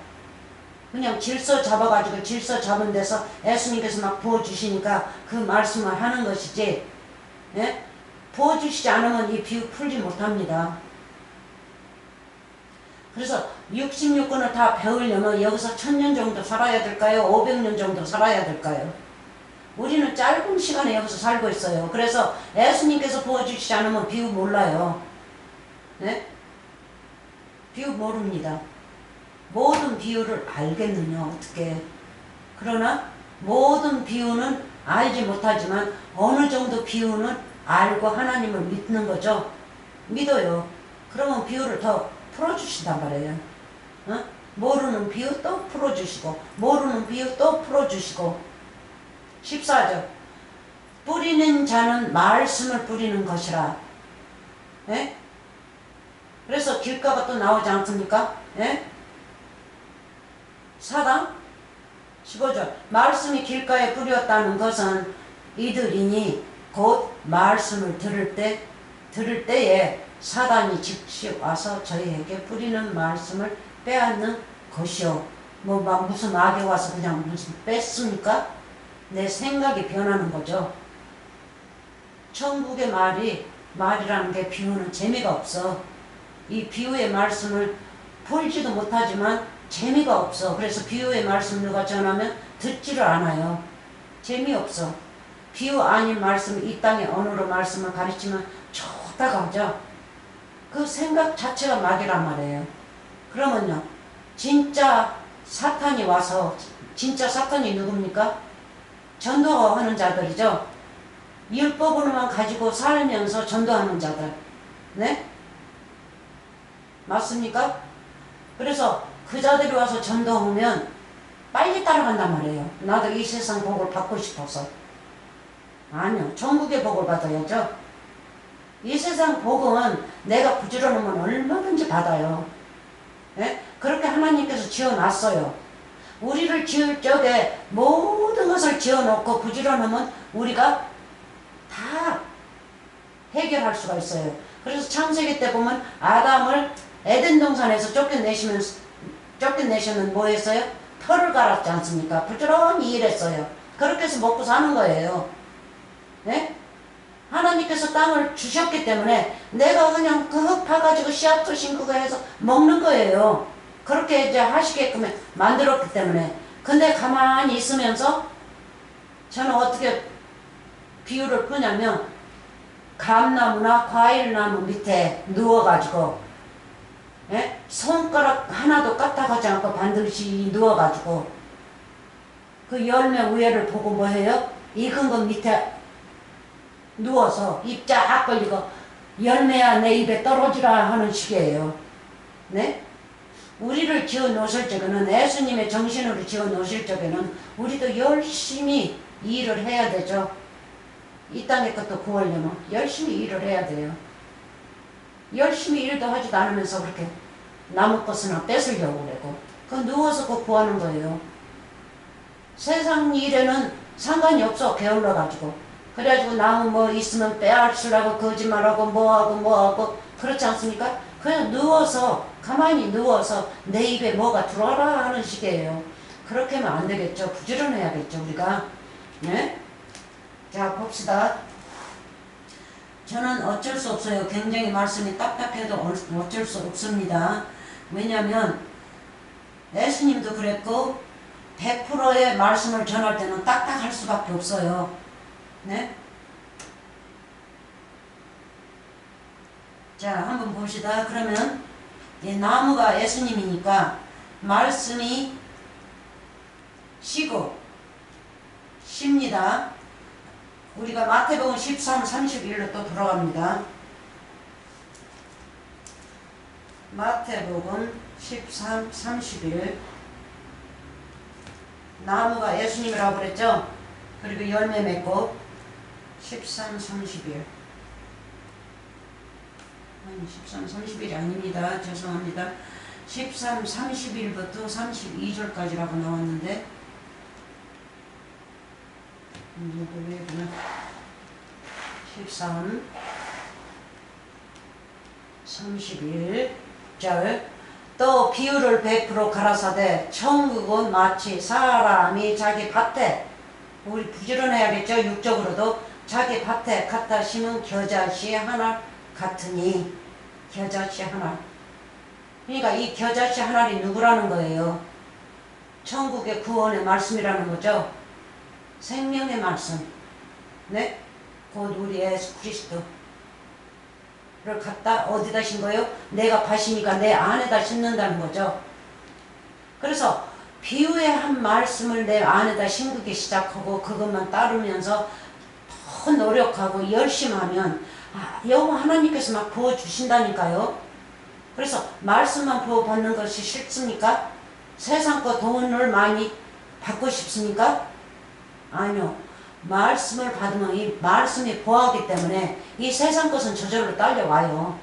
그냥 질서 잡아가지고 질서 잡은 데서 예수님께서 막 부어주시니까 그 말씀을 하는 것이지, 예? 부어주시지 않으면 이 비유 풀지 못합니다. 그래서 66권을 다 배우려면 여기서 1000년 정도 살아야 될까요? 500년 정도 살아야 될까요? 우리는 짧은 시간에 여기서 살고 있어요. 그래서 예수님께서 부어주시지 않으면 비유 몰라요. 네? 비유 모릅니다. 모든 비유를 알겠느냐 어떻게. 그러나 모든 비유는 알지 못하지만 어느 정도 비유는 알고 하나님을 믿는 거죠. 믿어요. 그러면 비유를 더 풀어주신단 말이에요. 어? 모르는 비유 또 풀어주시고 모르는 비유 또 풀어주시고. 14절. 뿌리는 자는 말씀을 뿌리는 것이라. 예? 그래서 길가가 또 나오지 않습니까? 예? 4장 15절. 말씀이 길가에 뿌렸다는 것은 이들이니 곧 말씀을 들을 때에 사단이 즉시 와서 저희에게 뿌리는 말씀을 빼앗는 것이요. 무슨 악이 와서 그냥 무슨 뺐습니까? 내 생각이 변하는 거죠. 천국의 말이라는 게 비유는 재미가 없어. 이 비유의 말씀을 풀지도 못하지만 재미가 없어. 그래서 비유의 말씀 누가 전하면 듣지를 않아요. 재미없어. 비유 아닌 말씀, 이 땅의 언어로 말씀을 가르치면 좋다고 하죠. 그 생각 자체가 막이란 말이에요. 그러면요, 진짜 사탄이 와서, 진짜 사탄이 누굽니까? 전도하는 자들이죠. 율법으로만 가지고 살면서 전도하는 자들. 네? 맞습니까? 그래서 그 자들이 와서 전도하면 빨리 따라간단 말이에요. 나도 이 세상 복을 받고 싶어서. 아니요. 천국의 복을 받아야죠. 이 세상 복은 내가 부지런하면 얼마든지 받아요. 네? 그렇게 하나님께서 지어놨어요. 우리를 지을 적에 모든 것을 지어놓고 부지런하면 우리가 다 해결할 수가 있어요. 그래서 창세기 때 보면 아담을 에덴 동산에서 쫓겨내시면 뭐 했어요? 터를 갈았지 않습니까? 부지런히 일했어요. 그렇게 해서 먹고 사는 거예요. 네? 하나님께서 땅을 주셨기 때문에 내가 그냥 그 흙 파가지고 씨앗도 심고 해서 먹는 거예요. 그렇게 이제 하시게끔 만들었기 때문에. 근데 가만히 있으면서 저는 어떻게 비유를 푸냐면 감나무나 과일나무 밑에 누워가지고, 예? 손가락 하나도 까딱하지 않고 반드시 누워가지고 그 열매 위에를 보고 뭐 해요? 익은 것 밑에 누워서 입 쫙 벌리고 열매야 내 입에 떨어지라 하는 식이에요. 네? 우리를 지어 놓으실 적에는, 예수님의 정신으로 지어 놓으실 적에는 우리도 열심히 일을 해야 되죠. 이 땅의 것도 구하려면 열심히 일을 해야 돼요. 열심히 일도 하지도 않으면서 그렇게 남의 것이나 뺏으려고 그러고, 그거 누워서 그거 구하는 거예요. 세상 일에는 상관이 없어. 게을러 가지고. 그래가지고 나는 뭐 있으면 빼앗으라고 거짓말하고 뭐하고 그렇지 않습니까? 그냥 누워서, 가만히 누워서 내 입에 뭐가 들어와라 하는 식이에요. 그렇게 하면 안 되겠죠. 부지런해야겠죠, 우리가. 네? 자, 봅시다. 저는 어쩔 수 없어요. 굉장히 말씀이 딱딱해도 어쩔 수 없습니다. 왜냐면 예수님도 그랬고 100%의 말씀을 전할 때는 딱딱할 수밖에 없어요. 네? 자, 한번 봅시다. 그러면 이 나무가 예수님이니까 말씀이 쉬고 쉽니다. 우리가 마태복음 13, 31로 또 돌아갑니다. 마태복음 13, 31. 나무가 예수님이라고 그랬죠? 그리고 열매 맺고 13, 31. 아니 13, 31이 아닙니다. 죄송합니다. 13, 31부터 32절까지라고 나왔는데 이거 왜구나. 13, 31절. 또 비유를 100% 가라사대 천국은 마치 사람이 자기 밭에, 우리 부지런해야겠죠. 육적으로도 자기 밭에 갖다 심은 겨자씨 하나 같으니, 겨자씨 하나. 그러니까 이 겨자씨 하나이 누구라는 거예요? 천국의 구원의 말씀이라는 거죠. 생명의 말씀. 네? 곧 우리 예수 그리스도를 갖다 어디다 신 거예요? 내가 밭이니까 내 안에다 심는다는 거죠. 그래서 비유의 한 말씀을 내 안에다 심기 시작하고 그것만 따르면서 더 노력하고 열심히 하면 여호와 하나님께서 막 부어주신다니까요. 그래서 말씀만 부어받는 것이 싫습니까? 세상 거 돈을 많이 받고 싶습니까? 아니요. 말씀을 받으면 이 말씀이 보하기 때문에 이 세상 것은 저절로 딸려와요.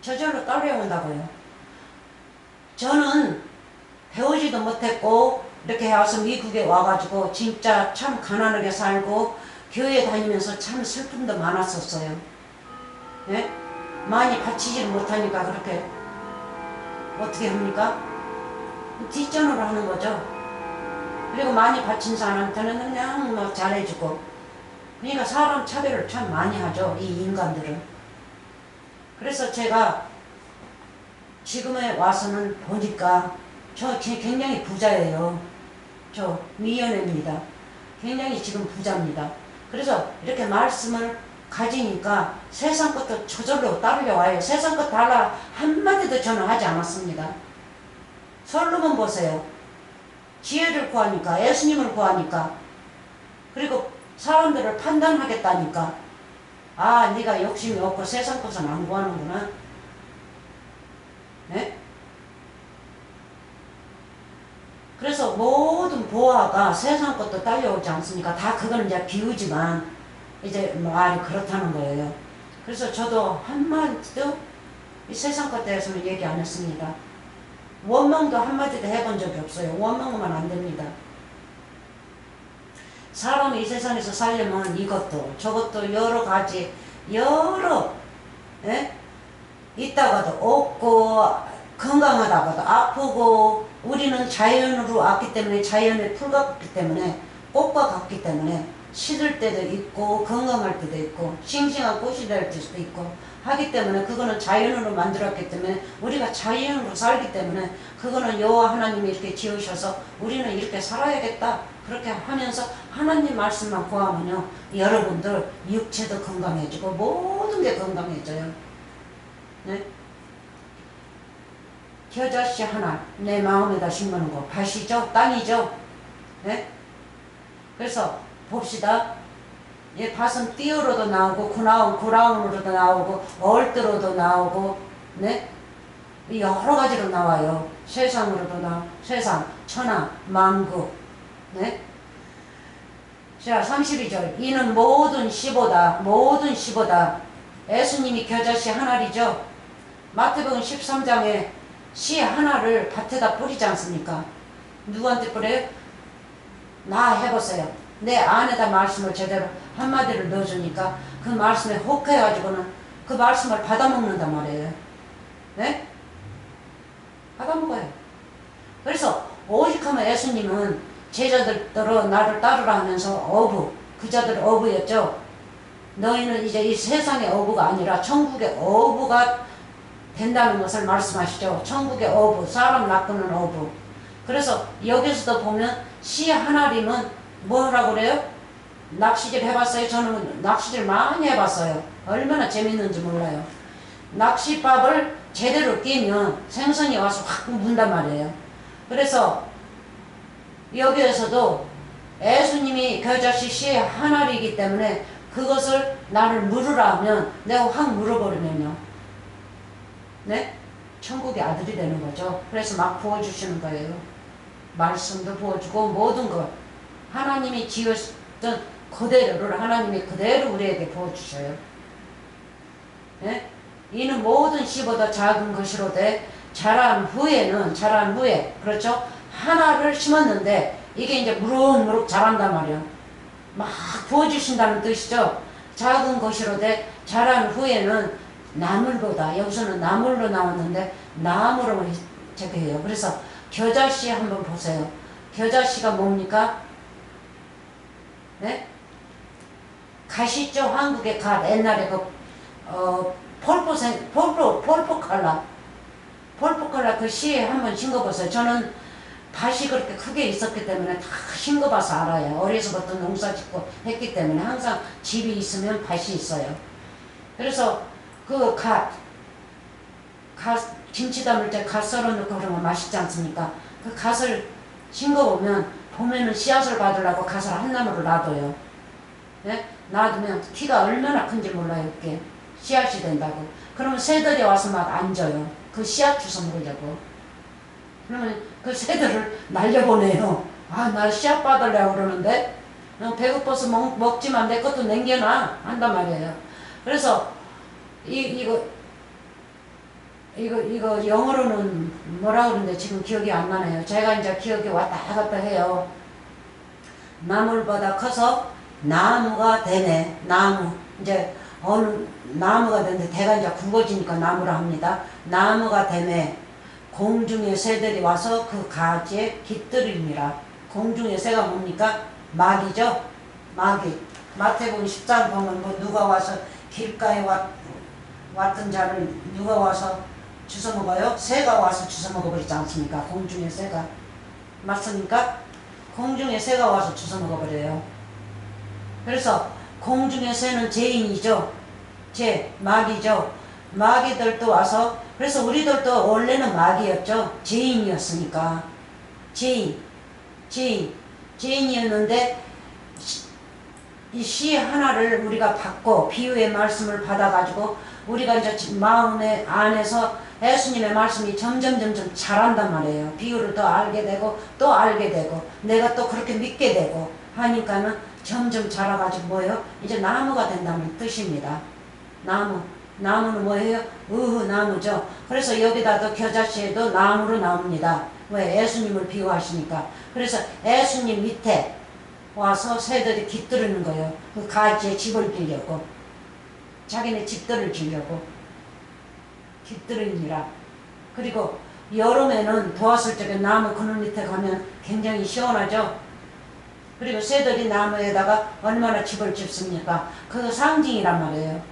저절로 딸려온다고요. 저는 배우지도 못했고 이렇게 와서 미국에 와가지고 진짜 참 가난하게 살고 교회 다니면서 참 슬픔도 많았었어요. 네? 많이 바치지를 못하니까 그렇게 어떻게 합니까? 뒷전으로 하는 거죠. 그리고 많이 바친 사람한테는 그냥 막 잘해주고. 그러니까 사람 차별을 참 많이 하죠, 이 인간들은. 그래서 제가 지금에 와서는 보니까 저 굉장히 부자예요. 저 미연입니다. 굉장히 지금 부자입니다. 그래서 이렇게 말씀을 가지니까 세상 것도 저절로 따르려와요. 세상 것 달라 한마디도 저는 하지 않았습니다. 솔로몬 보세요. 지혜를 구하니까, 예수님을 구하니까, 그리고 사람들을 판단하겠다니까, 아, 네가 욕심이 없고 세상 것은 안 구하는구나. 네? 그래서 모든 보화가 세상 것도 딸려오지 않습니까? 다 그거는 이제 비우지만 이제 말이 그렇다는 거예요. 그래서 저도 한마디도 이 세상 것 대해서는 얘기 안 했습니다. 원망도 한마디도 해본 적이 없어요. 원망하면 안 됩니다. 사람이 이 세상에서 살려면 이것도 저것도 여러 가지 있다가도 없고 건강하다가도 아프고 우리는 자연으로 왔기 때문에 자연에 풀같기 때문에 꽃과 같기 때문에 시들 때도 있고 건강할 때도 있고 싱싱한 꽃이 될 때도 있고 하기 때문에 그거는 자연으로 만들었기 때문에 우리가 자연으로 살기 때문에 그거는 여호와 하나님이 이렇게 지으셔서 우리는 이렇게 살아야겠다 그렇게 하면서 하나님 말씀만 구하면요 여러분들 육체도 건강해지고 모든 게 건강해져요. 네? 겨자씨 하나 내 마음에다 심는 거 밭이죠? 땅이죠? 네? 그래서 봅시다. 이 밭은 띠어로도 나오고 구라운으로도 나오고 얼뜨로도 나오고 네? 여러 가지로 나와요. 세상으로도 세상, 천하, 만국. 네? 자, 32절. 이는 모든 시보다, 모든 시보다. 예수님이 겨자씨 하나리죠. 마태복음 13장에 씨 하나를 밭에다 뿌리지 않습니까? 누구한테 뿌려요? 나 해보세요. 내 안에다 말씀을 제대로 한마디를 넣어주니까 그 말씀에 혹해가지고는 그 말씀을 받아먹는단 말이에요. 네? 받아먹어요. 그래서 오직 하면 예수님은 제자들로 나를 따르라 하면서 어부, 그자들 어부였죠. 너희는 이제 이 세상의 어부가 아니라 천국의 어부가 된다는 것을 말씀하시죠. 천국의 어부, 사람 낚는 어부. 그래서 여기서도 보면 씨 하나림은 뭐라고 그래요? 낚시질 해봤어요? 저는 낚시질 많이 해봤어요. 얼마나 재밌는지 몰라요. 낚시밥을 제대로 끼면 생선이 와서 확 문단 말이에요. 그래서 여기에서도 예수님이 겨자씨 씨 하나이기 때문에 그것을 나를 물으라 하면 내가 확 물어버리면요. 네? 천국의 아들이 되는 거죠. 그래서 막 부어주시는 거예요. 말씀도 부어주고 모든 것. 하나님이 지으셨던 그대로를 하나님이 그대로 우리에게 부어주셔요. 네? 이는 모든 씨보다 작은 것이로되 자란 후에 그렇죠? 하나를 심었는데 이게 이제 무럭무럭 자란단 말이에요. 막 부어주신다는 뜻이죠. 작은 것이로되 자란 후에는 나물보다, 여기서는 나물로 나왔는데 나무로 저기해요. 그래서 겨자씨 한번 보세요. 겨자씨가 뭡니까? 네? 갓이죠. 한국의 갓. 옛날에 폴포칼라 그 씨에 한번 싱거봤어요. 저는 밭이 그렇게 크게 있었기 때문에 다 싱거봐서 알아요. 어려서부터 농사 짓고 했기 때문에 항상 집이 있으면 밭이 있어요. 그래서 그 갓, 김치 담을 때 갓 썰어놓고 그러면 맛있지 않습니까? 그 갓을 싱거우면 봄에는 씨앗을 받으려고 갓을 한 나무를 놔둬요. 네? 놔두면 키가 얼마나 큰지 몰라요. 그게 씨앗이 된다고. 그러면 새들이 와서 막 앉아요. 그 씨앗 주워 먹으려고. 그러면 그 새들을 날려보내요. 아, 나 씨앗 받으려고 그러는데 배고파서 먹지만 내 것도 남겨놔 한단 말이에요. 그래서 이거 영어로는 뭐라 그러는데 지금 기억이 안 나네요. 제가 이제 기억이 왔다 갔다 해요. 나물보다 커서 나무가 되네. 나무. 이제 어느 나무가 되는데 대가 이제 굵어지니까 나무라 합니다. 나무가 되네. 공중의 새들이 와서 그 가지에 깃들이니라. 공중의 새가 뭡니까? 마귀죠. 마귀. 마태복음 10장 보면 뭐 누가 와서 길가에 왔던 자를 누가 와서 주워 먹어요? 새가 와서 주워 먹어버리지 않습니까? 공중의 새가. 맞습니까? 공중의 새가 와서 주워 먹어버려요. 그래서 공중의 새는 죄인이죠. 마귀죠. 마귀들도 와서, 그래서 우리들도 원래는 마귀였죠. 죄인이었으니까. 죄인이었는데 이 씨 하나를 우리가 받고 비유의 말씀을 받아가지고 우리가 이제 마음의 안에서 예수님의 말씀이 점점 자란단 말이에요. 비유를 더 알게 되고 또 알게 되고 내가 또 그렇게 믿게 되고 하니까는 점점 자라가지고 뭐예요? 이제 나무가 된다는 뜻입니다. 나무는 뭐예요? 나무죠. 그래서 여기다도 겨자씨에도 나무로 나옵니다. 왜? 예수님을 비유하시니까. 그래서 예수님 밑에 와서 새들이 깃들이는 거예요. 그 가지에 집을 지려고. 자기네 집들을 지려고. 깃들이니라. 그리고 여름에는 더웠을 적에 나무 그늘 밑에 가면 굉장히 시원하죠. 그리고 새들이 나무에다가 얼마나 집을 짓습니까? 그 상징이란 말이에요.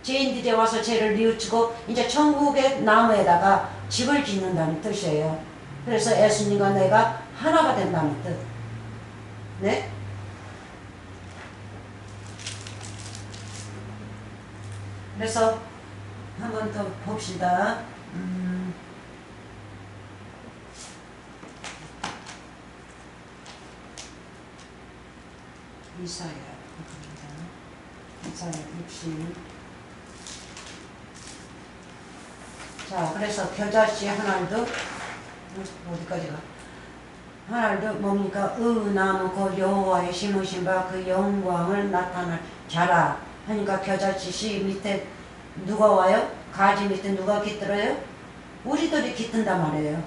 죄인들이 와서 죄를 뉘우치고 이제 천국의 나무에다가 집을 짓는다는 뜻이에요. 그래서 예수님과 내가 하나가 된다는 뜻. 네? 그래서 한 번 더 봅시다. 이사야 60. 자, 자, 그래서 겨자씨 하나도 어디까지가? 하나도 뭡니까? 나무 그 여호와의 심으신 바 그 영광을 나타날 자라 하니까 겨자씨 밑에 누가 와요? 가지 밑에 누가 깃들어요? 우리들이 깃든단 말이에요.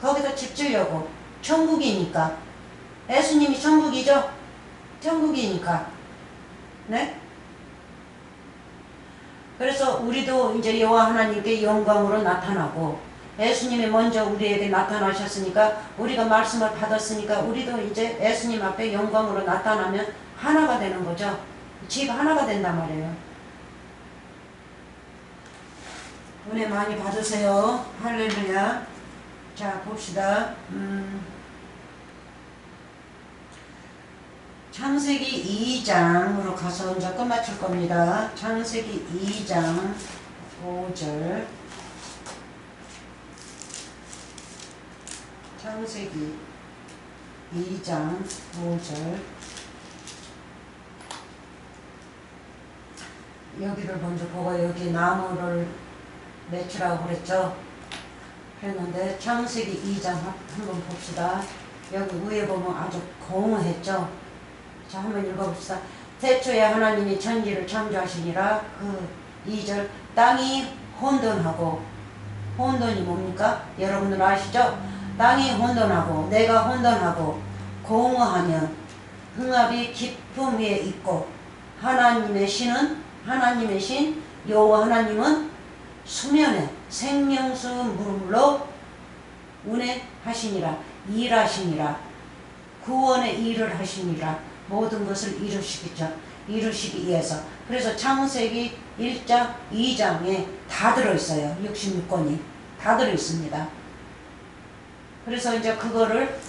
거기다 집 지으려고. 천국이니까. 예수님이 천국이죠? 천국이니까. 네? 그래서 우리도 이제 여호와 하나님께 영광으로 나타나고 예수님이 먼저 우리에게 나타나셨으니까 우리가 말씀을 받았으니까 우리도 이제 예수님 앞에 영광으로 나타나면 하나가 되는 거죠. 집 하나가 된단 말이에요. 은혜 많이 받으세요. 할렐루야. 자, 봅시다. 창세기 2장으로 가서 이제 끝마칠 겁니다. 창세기 2장 5절. 창세기 2장 5절. 여기를 먼저 보고 여기 나무를 맺으라고 그랬죠. 그랬는데 창세기 2장 한번 봅시다. 여기 위에 보면 아주 공허했죠. 자, 한번 읽어봅시다. 태초에 하나님이 천지를 창조하시니라. 그 2절. 땅이 혼돈하고, 혼돈이 뭡니까? 여러분들 아시죠? 땅이 혼돈하고 내가 혼돈하고 공허하면 흥합이 깊음 위에 있고 하나님의 신 여호와 하나님은 수면에 생명수 물로 운행하시니라. 일하시니라. 구원의 일을 하시니라. 모든 것을 이루시기 위해서. 그래서 창세기 1장 2장에 다 들어있어요. 66권이 다 들어있습니다. 그래서 이제 그거를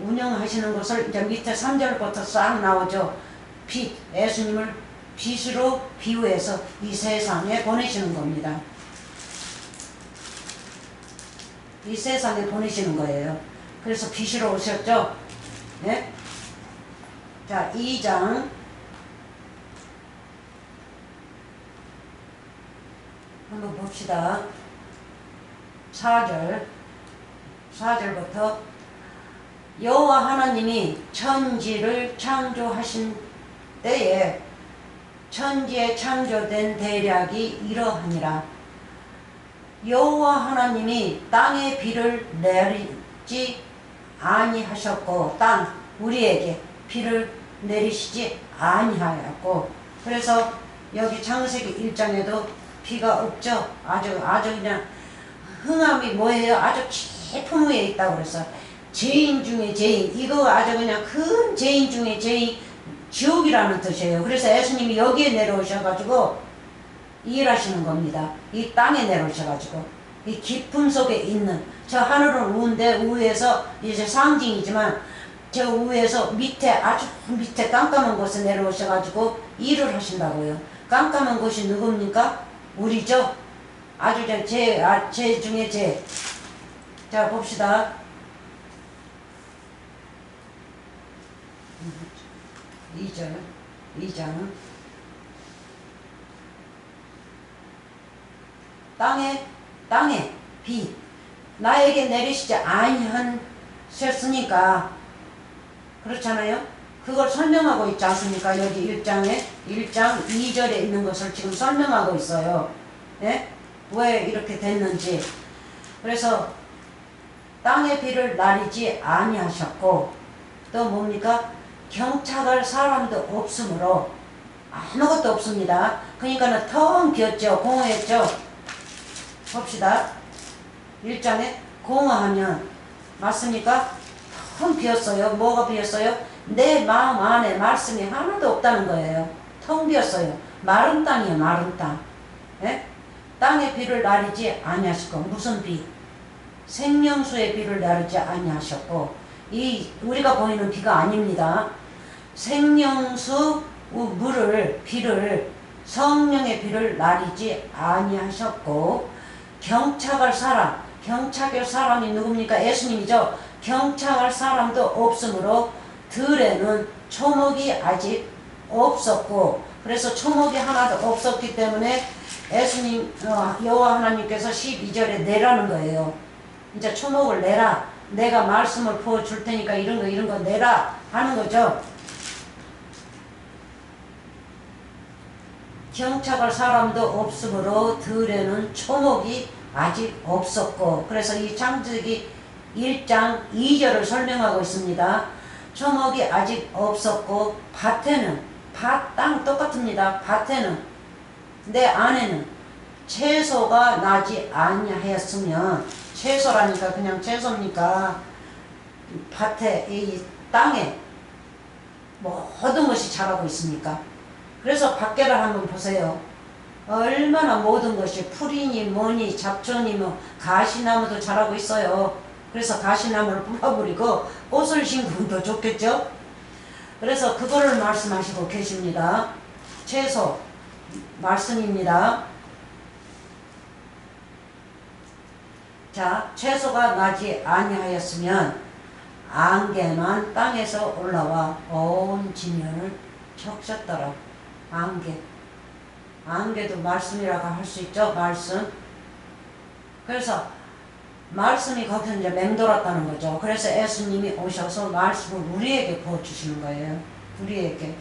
운영하시는 것을 이제 밑에 3절부터 싹 나오죠. 빛, 예수님을 빛으로 비유해서 이 세상에 보내시는 겁니다. 이 세상에 보내시는 거예요. 그래서 빛으로 오셨죠. 네? 자, 2장 한번 봅시다. 4절부터 여호와 하나님이 천지를 창조하신 때에 천지에 창조된 대략이 이러하니라. 여호와 하나님이 땅에 비를 내리지 아니하셨고 우리에게 비를 내리시지 아니하였고. 그래서 여기 창세기 1장에도 비가 없죠. 아주 그냥 흥함이 뭐예요? 아주 깊은 위에 있다고 그래서 죄인 중에 죄인, 이거 아주 그냥 큰 죄인 중에 죄인, 지옥이라는 뜻이에요. 그래서 예수님이 여기에 내려오셔가지고 일하시는 겁니다. 이 땅에 내려오셔가지고 이 깊음 속에 있는 저 하늘은 우인데 위에서 이제 상징이지만 저 위에서 밑에 아주 밑에 깜깜한 곳에 내려오셔가지고 일을 하신다고요. 깜깜한 곳이 누굽니까? 우리죠. 아주 죄 중에 죄. 자, 봅시다. 2장. 땅에 비 나에게 내리시지 아니하셨으니까. 그렇잖아요. 그걸 설명하고 있지 않습니까? 여기 1장 2절에 있는 것을 지금 설명하고 있어요. 네? 왜 이렇게 됐는지. 그래서 땅에 비를 내리지 아니하셨고 또 뭡니까? 경착할 사람도 없으므로 아무것도 없습니다. 그러니까는 텅 비었죠. 공허했죠. 봅시다. 1장에 공허하면 맞습니까? 텅 비었어요. 뭐가 비었어요? 내 마음 안에 말씀이 하나도 없다는 거예요. 텅 비었어요. 마른 땅이에요. 마른 땅. 예? 땅에 비를 내리지 아니하셨고. 무슨 비? 생명수의 비를 내리지 아니하셨고. 이 우리가 보이는 비가 아닙니다. 생명수 비를 성령의 비를 내리지 아니하셨고 경착할 사람이 누굽니까? 예수님이죠. 경착할 사람도 없으므로 들에는 초목이 아직 없었고 그래서 초목이 하나도 없었기 때문에 예수님 여호와 하나님께서 12절에 내라는 거예요. 이제 초목을 내라. 내가 말씀을 부어줄 테니까 이런 거 내라 하는 거죠. 경착할 사람도 없으므로 들에는 초목이 아직 없었고, 그래서 이 창세기 1장 2절을 설명하고 있습니다. 초목이 아직 없었고 밭에는 땅 똑같습니다. 밭에는 내 안에는 채소가 나지 아니하였으면, 채소라니까 그냥 채소입니까? 밭에 이 땅에 모든 것이 자라고 있습니까? 그래서 밖에를 한번 보세요. 얼마나 모든 것이 풀이니 뭐니 잡초니 뭐 가시나무도 자라고 있어요. 그래서 가시나무를 뽑아버리고 꽃을 심으면 더 좋겠죠? 그래서 그거를 말씀하시고 계십니다. 채소 말씀입니다. 자, 채소가 나지 아니하였으면 안개만 땅에서 올라와 온 지면을 적셨더라. 안개도 말씀이라고 할 수 있죠. 말씀. 그래서 말씀이 거기서 이제 맹돌았다는 거죠. 그래서 예수님이 오셔서 말씀을 우리에게 부어주시는 거예요. 우리에게.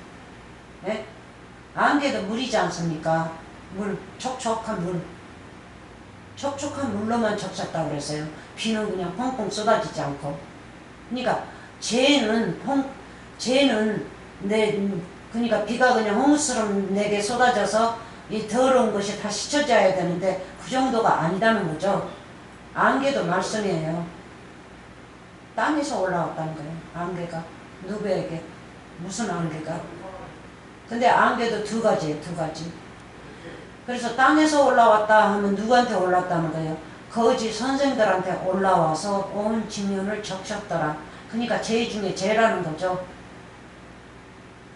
네? 안개도 물이지 않습니까? 물, 촉촉한 물. 촉촉한 물로만 적셨다고 그랬어요. 비는 그냥 펑펑 쏟아지지 않고. 그러니까 그러니까 비가 그냥 홍수처럼 내게 쏟아져서 이 더러운 것이 다 씻어져야 되는데 그 정도가 아니다는 거죠. 안개도 말씀이에요. 땅에서 올라왔다는 거예요. 안개가. 누구에게? 무슨 안개가? 근데 안개도 두 가지예요. 두 가지. 그래서 땅에서 올라왔다 하면 누구한테 올라왔다는 거예요? 거짓 선생들한테 올라와서 온 지면을 적셨더라. 그러니까 죄 중에 죄라는 거죠.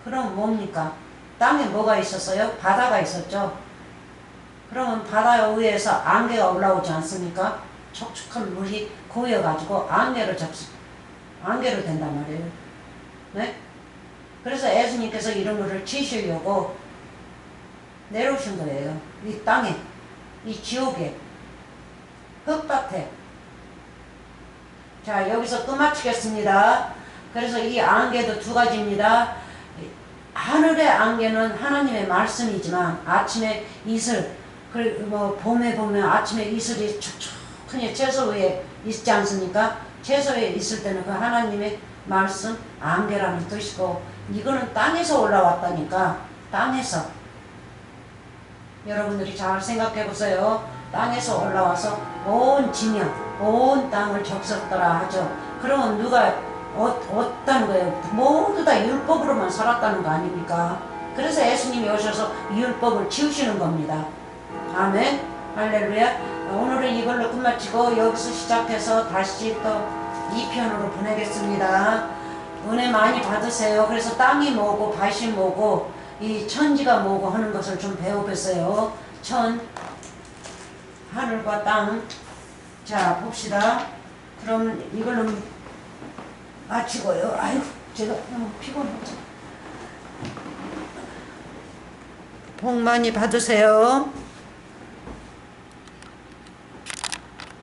그럼 뭡니까? 땅에 뭐가 있었어요? 바다가 있었죠. 그러면 바다 위에서 안개가 올라오지 않습니까? 촉촉한 물이 고여가지고 안개로 된단 말이에요. 네? 그래서 예수님께서 이런 거를 치시려고 내려오신 거예요. 이 땅에, 이 지옥에, 흙밭에. 자, 여기서 끝마치겠습니다. 그래서 이 안개도 두 가지입니다. 하늘의 안개는 하나님의 말씀이지만 아침에 이슬, 봄에 보면 아침에 이슬이 촉촉하니 채소 위에 있지 않습니까? 채소에 있을 때는 그 하나님의 말씀 안개라는 뜻이고, 이거는 땅에서 올라왔다니까. 땅에서. 여러분들이 잘 생각해 보세요. 땅에서 올라와서 온 지면, 온 땅을 적셨더라 하죠. 그러면 누가 어떤 거예요? 모두 다 율법으로만 살았다는 거 아닙니까? 그래서 예수님이 오셔서 율법을 지우시는 겁니다. 아멘. 할렐루야. 오늘은 이걸로 끝마치고 여기서 시작해서 다시 또 2편으로 보내겠습니다. 은혜 많이 받으세요. 그래서 땅이 뭐고 밭이 뭐고 이 천지가 뭐고 하는 것을 좀 배워보세요. 하늘과 땅. 자, 봅시다. 그럼 이걸로 마치고요. 아이고, 제가 너무 피곤하죠. 복 많이 받으세요.